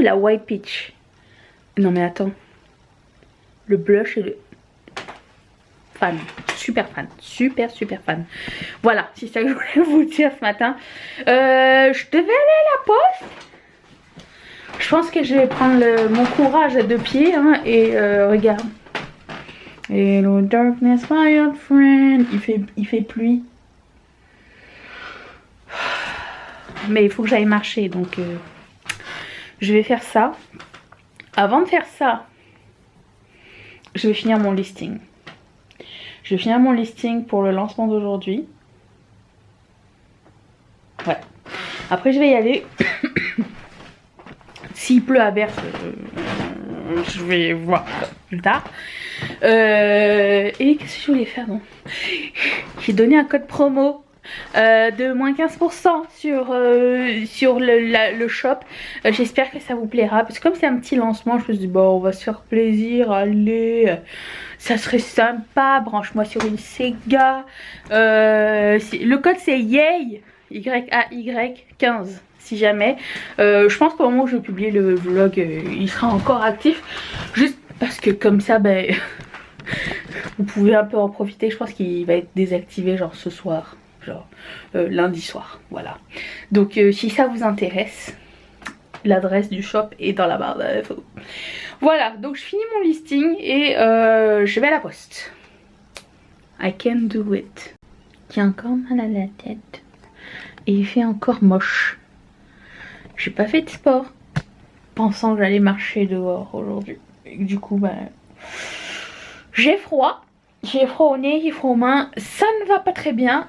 La White Peach. Non mais attends. Le blush et le... Fan. Super fan. Super fan. Voilà, c'est ça que je voulais vous dire ce matin. Je devais aller à la poste. Je pense que je vais prendre mon courage à deux pieds. Hein, et regarde. Hello darkness my old friend. Il fait pluie. Mais il faut que j'aille marcher. Donc je vais faire ça. Avant de faire ça, je vais finir mon listing. Je vais finir mon listing pour le lancement d'aujourd'hui. Ouais. Après je vais y aller. S'il pleut à verse, je vais voir plus tard. Et qu'est-ce que je voulais faire, non? J'ai donné un code promo de moins 15% sur le shop. J'espère que ça vous plaira. Parce que comme c'est un petit lancement, je me suis dit, bon, on va se faire plaisir, allez. Ça serait sympa, branche-moi sur une Sega. Le code c'est YAY, Y-A-Y 15. Si jamais, je pense qu'au moment où je vais publier le vlog, il sera encore actif. Juste parce que comme ça, ben, vous pouvez un peu en profiter. Je pense qu'il va être désactivé genre ce soir, genre lundi soir. Voilà. Donc si ça vous intéresse, l'adresse du shop est dans la barre d'infos. Voilà, donc je finis mon listing et je vais à la poste. I can do it. J'ai encore mal à la tête. Et il fait encore moche. J'ai pas fait de sport, pensant que j'allais marcher dehors aujourd'hui. Du coup, bah, j'ai froid au nez, j'ai froid aux mains, ça ne va pas très bien.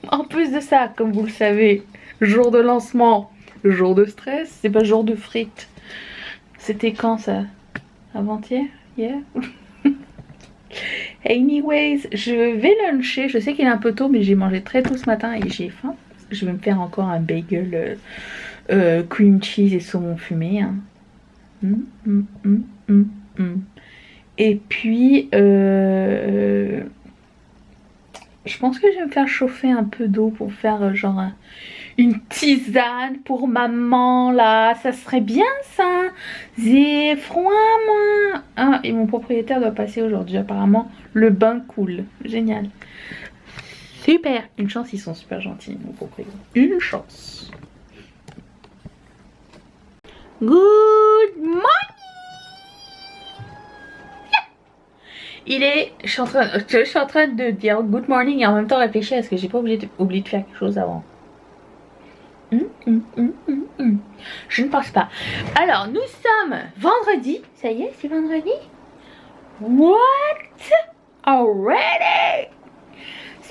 En plus de ça, comme vous le savez, jour de lancement, jour de stress, c'est pas jour de frites. C'était quand ça? Avant-hier? Hier? Anyways, je vais luncher, je sais qu'il est un peu tôt, mais j'ai mangé très tôt ce matin et j'ai faim. Je vais me faire encore un bagel cream cheese et saumon fumé. Hein. Et puis, je pense que je vais me faire chauffer un peu d'eau pour faire genre une tisane pour maman là. Ça serait bien ça. J'ai froid moi. Ah, et mon propriétaire doit passer aujourd'hui apparemment. Le bain coule. Génial. Super. Une chance, ils sont super gentils mon propriétaire. Une chance. Good morning. Il est, je suis en train de dire good morning et en même temps réfléchir à ce que j'ai pas oublié de faire quelque chose avant. Je ne pense pas. Alors nous sommes vendredi. Ça y est, c'est vendredi. What? Already?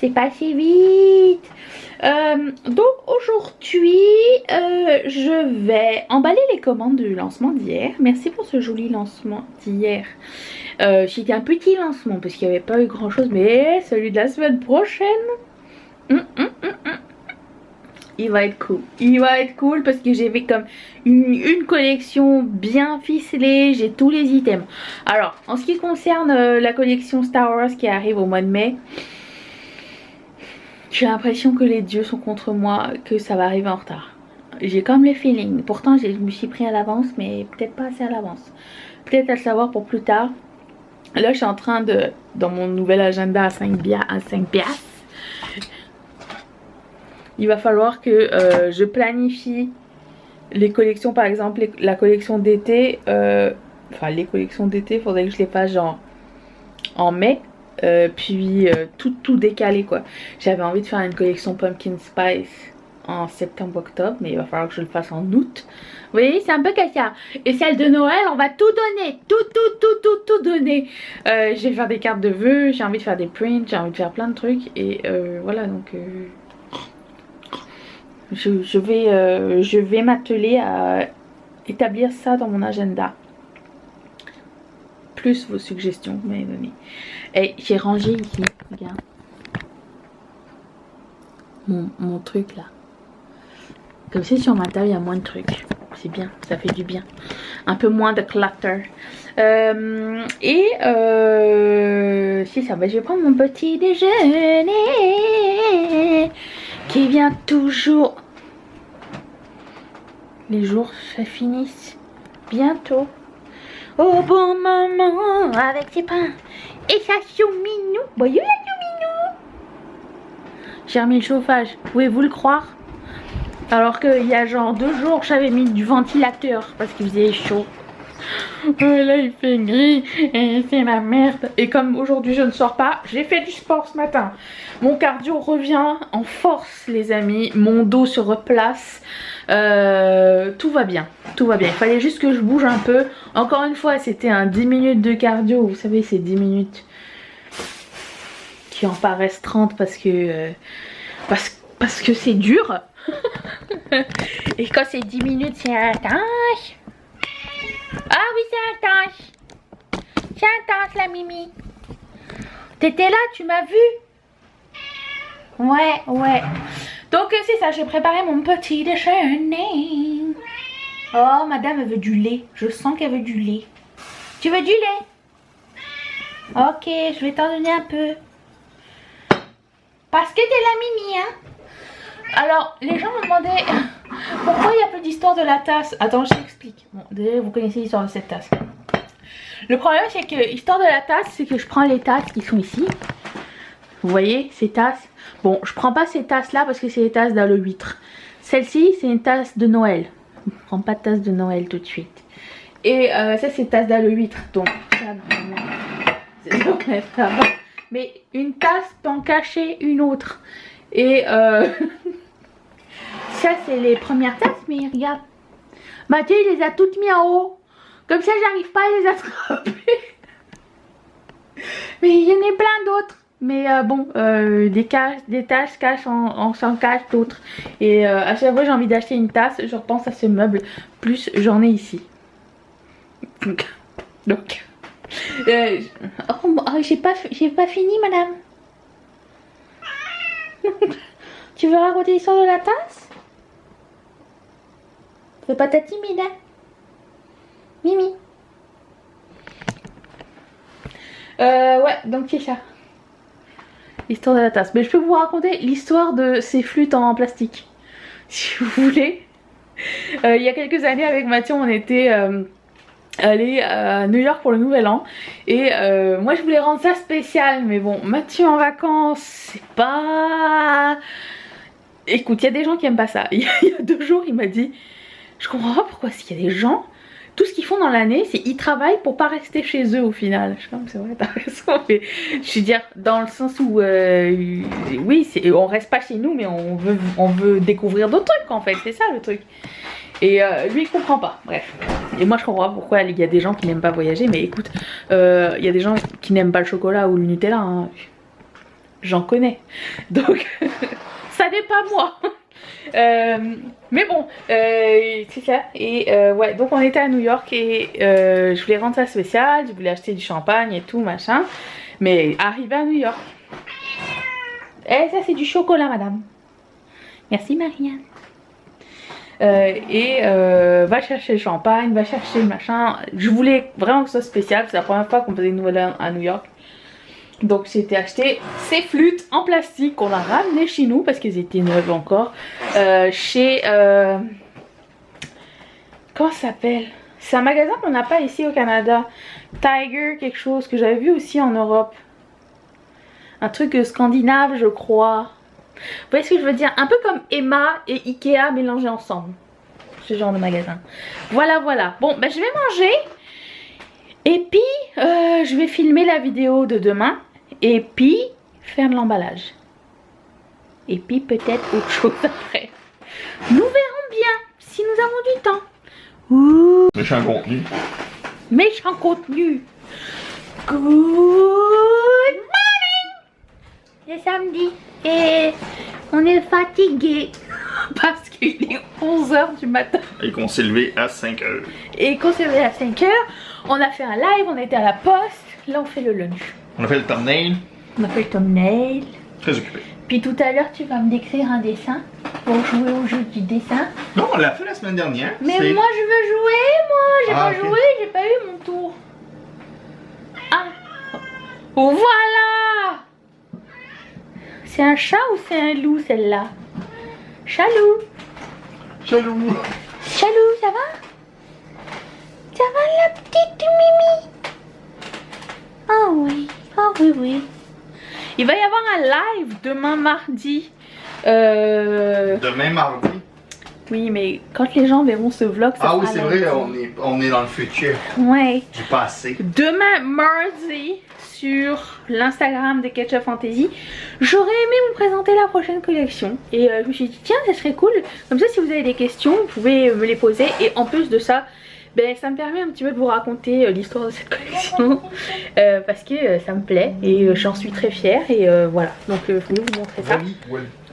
c'est passé vite. Donc aujourd'hui, je vais emballer les commandes du lancement d'hier. Merci pour ce joli lancement d'hier. C'était un petit lancement parce qu'il n'y avait pas eu grand chose, mais celui de la semaine prochaine, il va être cool. Il va être cool parce que j'ai fait comme une collection bien ficelée. J'ai tous les items. Alors, en ce qui concerne la collection Star Wars qui arrive au mois de mai, j'ai l'impression que les dieux sont contre moi, que ça va arriver en retard. J'ai comme le feeling. Pourtant, je me suis pris à l'avance, mais peut-être pas assez à l'avance. Peut-être à le savoir pour plus tard. Là, je suis en train de, dans mon nouvel agenda à 5 piastres, il va falloir que je planifie les collections, par exemple la collection d'été. Enfin, les collections d'été, il faudrait que je les fasse genre en mai. Puis tout décalé quoi. J'avais envie de faire une collection Pumpkin Spice en septembre-octobre, mais il va falloir que je le fasse en août. Vous voyez, c'est un peu comme ça. Et celle de Noël, on va tout donner, tout donner. Je vais faire des cartes de vœux, j'ai envie de faire des prints, j'ai envie de faire plein de trucs. Et voilà, donc je vais m'atteler à établir ça dans mon agenda. Plus vos suggestions que vous m'avez données. Et j'ai rangé ici, regarde. Mon truc là. Comme si sur ma table il y a moins de trucs. C'est bien, ça fait du bien. Un peu moins de clutter. C'est ça, bah, je vais prendre mon petit déjeuner qui vient toujours. Les jours se finissent bientôt. Au bon moment avec ses pains et sa chouminou. Bonjour la chouminou. J'ai remis le chauffage, pouvez-vous le croire? Alors qu'il y a genre 2 jours j'avais mis du ventilateur parce qu'il faisait chaud. Là il fait gris et c'est la merde. Et comme aujourd'hui je ne sors pas, j'ai fait du sport ce matin. Mon cardio revient en force les amis. Mon dos se replace. Tout va bien. Tout va bien. Il fallait juste que je bouge un peu. Encore une fois c'était un 10 minutes de cardio. Vous savez c'est 10 minutes qui en paraissent 30 parce que parce que c'est dur. Et quand c'est 10 minutes c'est intense. Ah oui c'est intense. C'est intense la Mimi. T'étais là, tu m'as vu? Ouais. Donc c'est ça, j'ai préparé mon petit déjeuner. Oh madame elle veut du lait. Je sens qu'elle veut du lait. Tu veux du lait? Ok, je vais t'en donner un peu. Parce que t'es la Mimi hein. Alors les gens me demandaient pourquoi il y a peu d'histoire de la tasse. Attends je t'explique. Bon déjà vous connaissez l'histoire de cette tasse. Le problème c'est que l'histoire de la tasse c'est que je prends les tasses qui sont ici. Vous voyez ces tasses. Bon je prends pas ces tasses là parce que c'est les tasses dans le huître. Celle-ci c'est une tasse de Noël. Je prends pas de tasse de Noël tout de suite. Et ça c'est tasse dans le huître. Donc ça vraiment c'est donc ça va. Mais une tasse peut en cacher une autre. Et ça c'est les premières tasses. Mais regarde Mathieu il les a toutes mis en haut. Comme ça j'arrive pas à les attraper. Mais il y en a plein d'autres. Mais bon des tasses cachent on s'en cache d'autres. Et à chaque fois j'ai envie d'acheter une tasse. Je repense à ce meuble. Plus j'en ai ici. Donc j'ai pas fini madame. Tu veux raconter l'histoire de la tasse? Fais pas ta timide hein? Mimi. Ouais donc c'est ça. L'histoire de la tasse. Mais je peux vous raconter l'histoire de ces flûtes en plastique. Si vous voulez. Il y a quelques années avec Mathieu on était aller à New York pour le nouvel an et moi je voulais rendre ça spécial mais bon Mathieu en vacances c'est pas... Écoute il y a des gens qui aiment pas ça. Il y a 2 jours il m'a dit je comprends pas pourquoi s'il y a des gens tout ce qu'ils font dans l'année c'est ils travaillent pour pas rester chez eux au final. Je suis comme c'est vrai t'as raison mais je veux dire dans le sens où oui on reste pas chez nous mais on veut découvrir d'autres trucs en fait c'est ça le truc. Et lui il comprend pas, bref. Et moi je comprends pas pourquoi il y a des gens qui n'aiment pas voyager. Mais écoute, il y a des gens qui n'aiment pas le chocolat ou le Nutella hein. j'en connais. Donc, ça n'est pas moi. Mais bon, c'est ça. Et ouais, donc on était à New York et je voulais rendre ça spécial. Je voulais acheter du champagne et tout, machin. Mais arrivé à New York. Eh, ça c'est du chocolat, madame. Merci, Marianne. Va chercher le champagne, va chercher le machin. Je voulais vraiment que ce soit spécial. C'est la première fois qu'on faisait une nouvelle à New York. Donc j'ai acheté ces flûtes en plastique qu'on a ramenées chez nous parce qu'elles étaient neuves encore. Chez... comment ça s'appelle? C'est un magasin qu'on n'a pas ici au Canada. Tiger quelque chose que j'avais vu aussi en Europe. Un truc scandinave je crois. Vous voyez ce que je veux dire? Un peu comme Emma et Ikea mélangés ensemble. Ce genre de magasin. Voilà, voilà. Bon, ben je vais manger. Et puis, je vais filmer la vidéo de demain. Et puis, faire de l'emballage. Et puis, peut-être autre chose après. Nous verrons bien si nous avons du temps. Ouh. Méchant contenu. Méchant contenu. Good morning. C'est samedi. Et on est fatigué. Parce qu'il est 11h du matin. Et qu'on s'est levé à 5 heures. Et qu'on s'est levé à 5h. On a fait un live, on était à la poste. Là, on fait le lunch. On a fait le thumbnail. On a fait le thumbnail. Très occupé. Puis tout à l'heure, tu vas me décrire un dessin pour jouer au jeu du dessin. Non, on l'a fait la semaine dernière. Mais moi, je veux jouer, moi. J'ai pas ok. joué, j'ai pas eu mon tour. Ah. Oh, voilà. C'est un chat ou c'est un loup, celle-là? Chalou. Chalou. Chalou, ça va? Ça va, la petite Mimi? Oh oui, oh oui, oui. Il va y avoir un live demain mardi. Demain mardi. Oui, mais quand les gens verront ce vlog, ça Ah oui, sera c'est lundi. vrai, on est dans le futur. Ouais. Du passé. Demain mardi, sur l'Instagram de Ketchup Fantasy, j'aurais aimé vous présenter la prochaine collection. Et je me suis dit, tiens, ça serait cool. Comme ça, si vous avez des questions, vous pouvez me les poser. Et en plus de ça, ben, ça me permet un petit peu de vous raconter l'histoire de cette collection. Parce que ça me plaît et j'en suis très fière. Et voilà, donc je voulais vous montrer ça.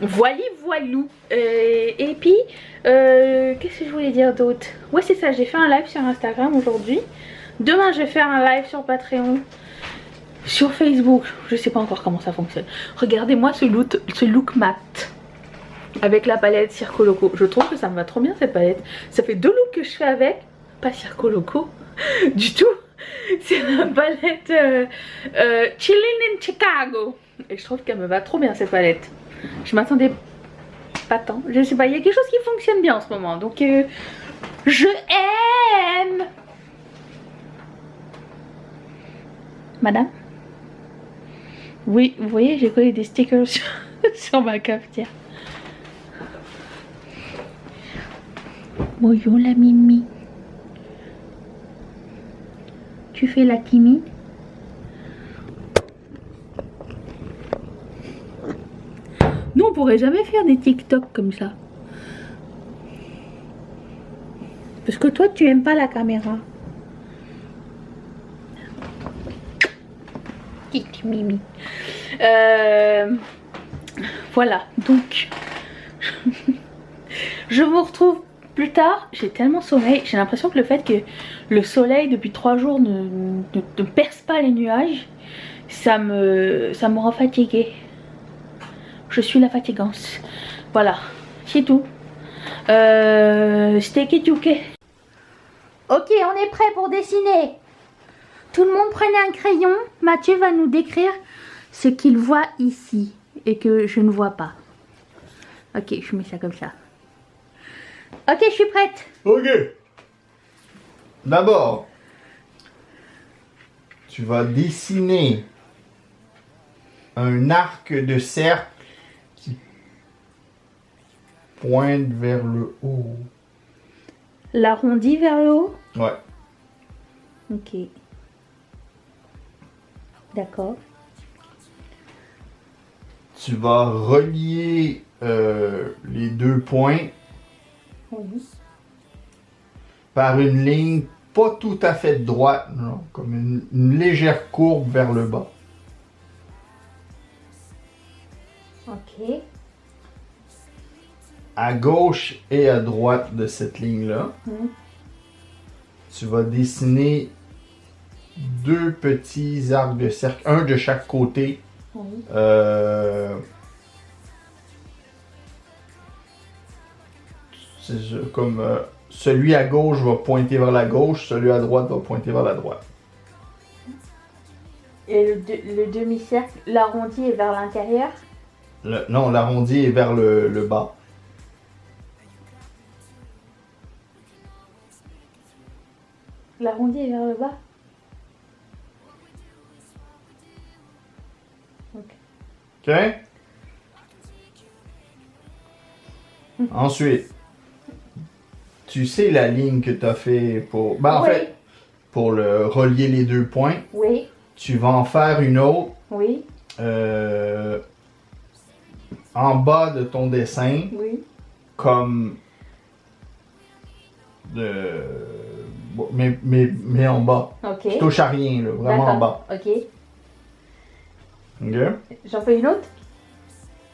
Voili voilou. Et puis, qu'est-ce que je voulais dire d'autre? Ouais, c'est ça, j'ai fait un live sur Instagram aujourd'hui. Demain, je vais faire un live sur Patreon. Sur Facebook, je sais pas encore comment ça fonctionne. Regardez-moi ce look mat. Avec la palette Circo Loco. Je trouve que ça me va trop bien cette palette. Ça fait 2 looks que je fais avec. Pas Circo Loco du tout. C'est la palette Chillin' in Chicago. Et je trouve qu'elle me va trop bien cette palette. Je m'attendais pas tant. Je sais pas, il y a quelque chose qui fonctionne bien en ce moment. Donc je aime. Madame? Oui, vous voyez, j'ai collé des stickers sur ma cafetière. Bonjour la Mimi. Tu fais la timide? Nous, on pourrait jamais faire des TikTok comme ça. Parce que toi, tu aimes pas la caméra. Petite Mimi. Voilà, donc je vous retrouve plus tard. J'ai tellement sommeil. J'ai l'impression que le fait que le soleil depuis 3 jours ne perce pas les nuages, ça me rend fatiguée. Je suis la fatigance. Voilà, c'est tout. C'était Ketuke. Ok, on est prêt pour dessiner. Tout le monde prenait un crayon. Mathieu va nous décrire ce qu'il voit ici et que je ne vois pas. Ok, je mets ça comme ça. Ok, je suis prête. Ok. D'abord, tu vas dessiner un arc de cercle qui pointe vers le haut. L'arrondi vers le haut. Ouais. Ok. D'accord. Tu vas relier les 2 points Oui. par une ligne pas tout à fait droite, non, comme une légère courbe vers le bas. Ok. À gauche et à droite de cette ligne-là, Mhm. tu vas dessiner deux petits arcs de cercle, un de chaque côté. Oui. Comme celui à gauche va pointer vers la gauche, celui à droite va pointer vers la droite. Et le demi-cercle, l'arrondi est vers l'intérieur. Non, l'arrondi est vers le bas. L'arrondi est vers le bas. OK? Ensuite, tu sais la ligne que tu as fait pour... Ben, en Oui. fait, pour relier les deux points, Oui. tu vas en faire une autre Oui. en bas de ton dessin, Oui. comme... bon, mais en bas. Ok. Tu touches à rien, là, vraiment en bas. Ok. OK? J'en fais une autre?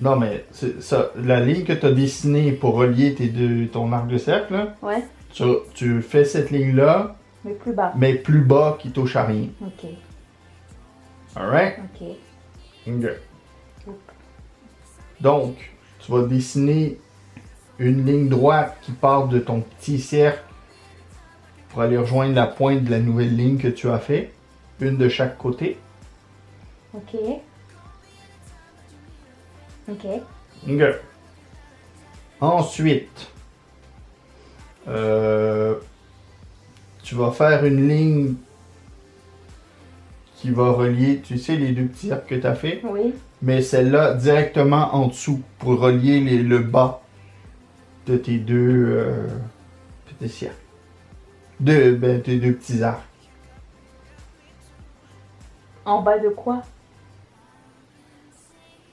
Non, mais c'est ça, la ligne que tu as dessinée pour relier ton arc de cercle, là, Ouais. tu fais cette ligne-là, Mais plus bas. mais plus bas qui touche à rien. Ok. Alright? Ok. OK. Donc, tu vas dessiner une ligne droite qui part de ton petit cercle pour aller rejoindre la pointe de la nouvelle ligne que tu as fait. Une de chaque côté. Ok. Ok. OK. Ensuite, tu vas faire une ligne qui va relier, tu sais, les deux petits arcs que tu as fait, Oui. mais celle-là directement en dessous pour relier le bas de tes deux petits cercles. Tes deux petits arcs. En bas de quoi?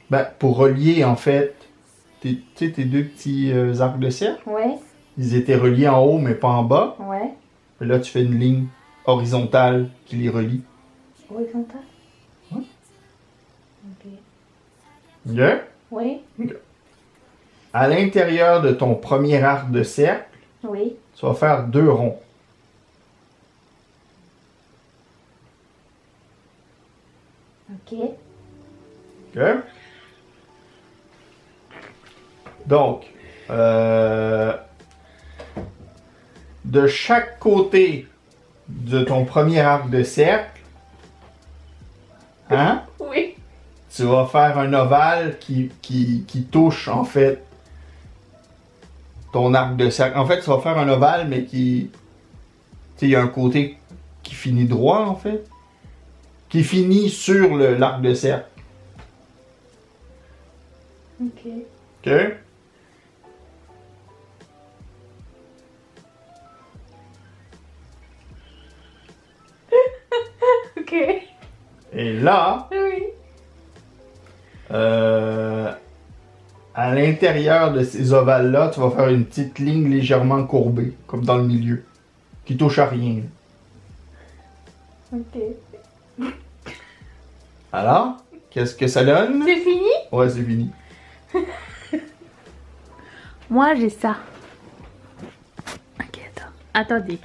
Ben, pour relier, en fait, tu sais, tes deux petits arcs de cercle, Ouais. ils étaient reliés en haut, mais pas en bas. Ouais. Et là, tu fais une ligne horizontale qui les relie. Horizontal. Ouais. Ok. OK? Oui. À l'intérieur de ton premier arc de cercle, Oui. tu vas faire deux ronds. Ok. OK? Donc, de chaque côté de ton premier arc de cercle, hein, Oui. tu vas faire un ovale qui touche, en fait, ton arc de cercle. En fait, tu vas faire un ovale, mais qui... Tu sais, il y a un côté qui finit droit, en fait. Qui finit sur l'arc de cercle. Ok. OK? Ok. Et là, Oui. à l'intérieur de ces ovales-là, tu vas faire une petite ligne légèrement courbée, comme dans le milieu, qui touche à rien. Ok. Alors, qu'est-ce que ça donne? C'est fini? Ouais, c'est fini. Moi, j'ai ça. Ok, attends. Attendez.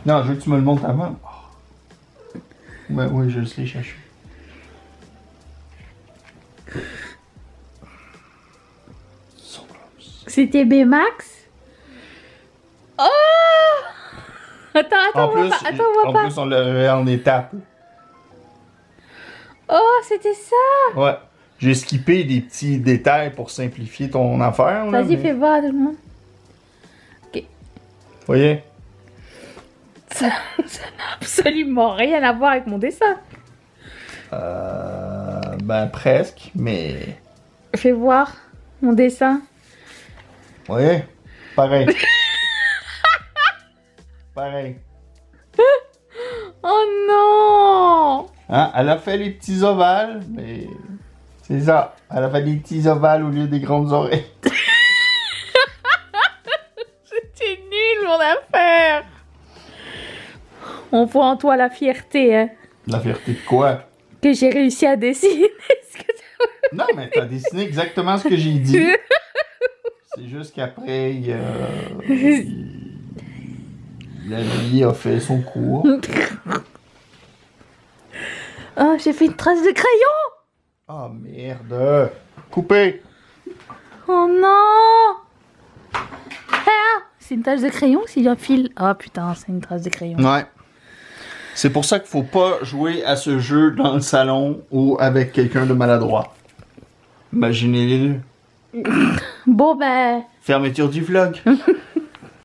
Non, je veux que tu me le montres avant. Oh. Ouais, oui, je l'ai cherché. C'était B-Max? Oh! Attends, En on voit plus, pas. Attends, on voit pas. on l'avait en étape. Oh, c'était ça! Ouais. J'ai skippé des petits détails pour simplifier ton affaire. là, Vas-y, mais- fais voir à tout le monde. Voyez? Ça n'a absolument rien à voir avec mon dessin. Ben presque, mais... Fais voir mon dessin. Voyez? Pareil. Pareil. Oh non! Hein? Elle a fait les petits ovales, mais... C'est ça. Elle a fait des petits ovales au lieu des grandes oreilles. C'était nul mon affaire. On voit en toi la fierté, hein, La fierté de quoi? que j'ai réussi à dessiner ce que Non, mais t'as dessiné exactement ce que j'ai dit. C'est juste qu'après, la vie a fait son cours. Oh, j'ai fait une trace de crayon. Ah, merde. Coupé. Oh non. Ah, c'est une tache de crayon ou c'est un fil? Ah putain, c'est une trace de crayon. Ouais. C'est pour ça qu'il faut pas jouer à ce jeu dans le salon ou avec quelqu'un de maladroit. Imaginez-le. Bon ben... Fermeture du vlog.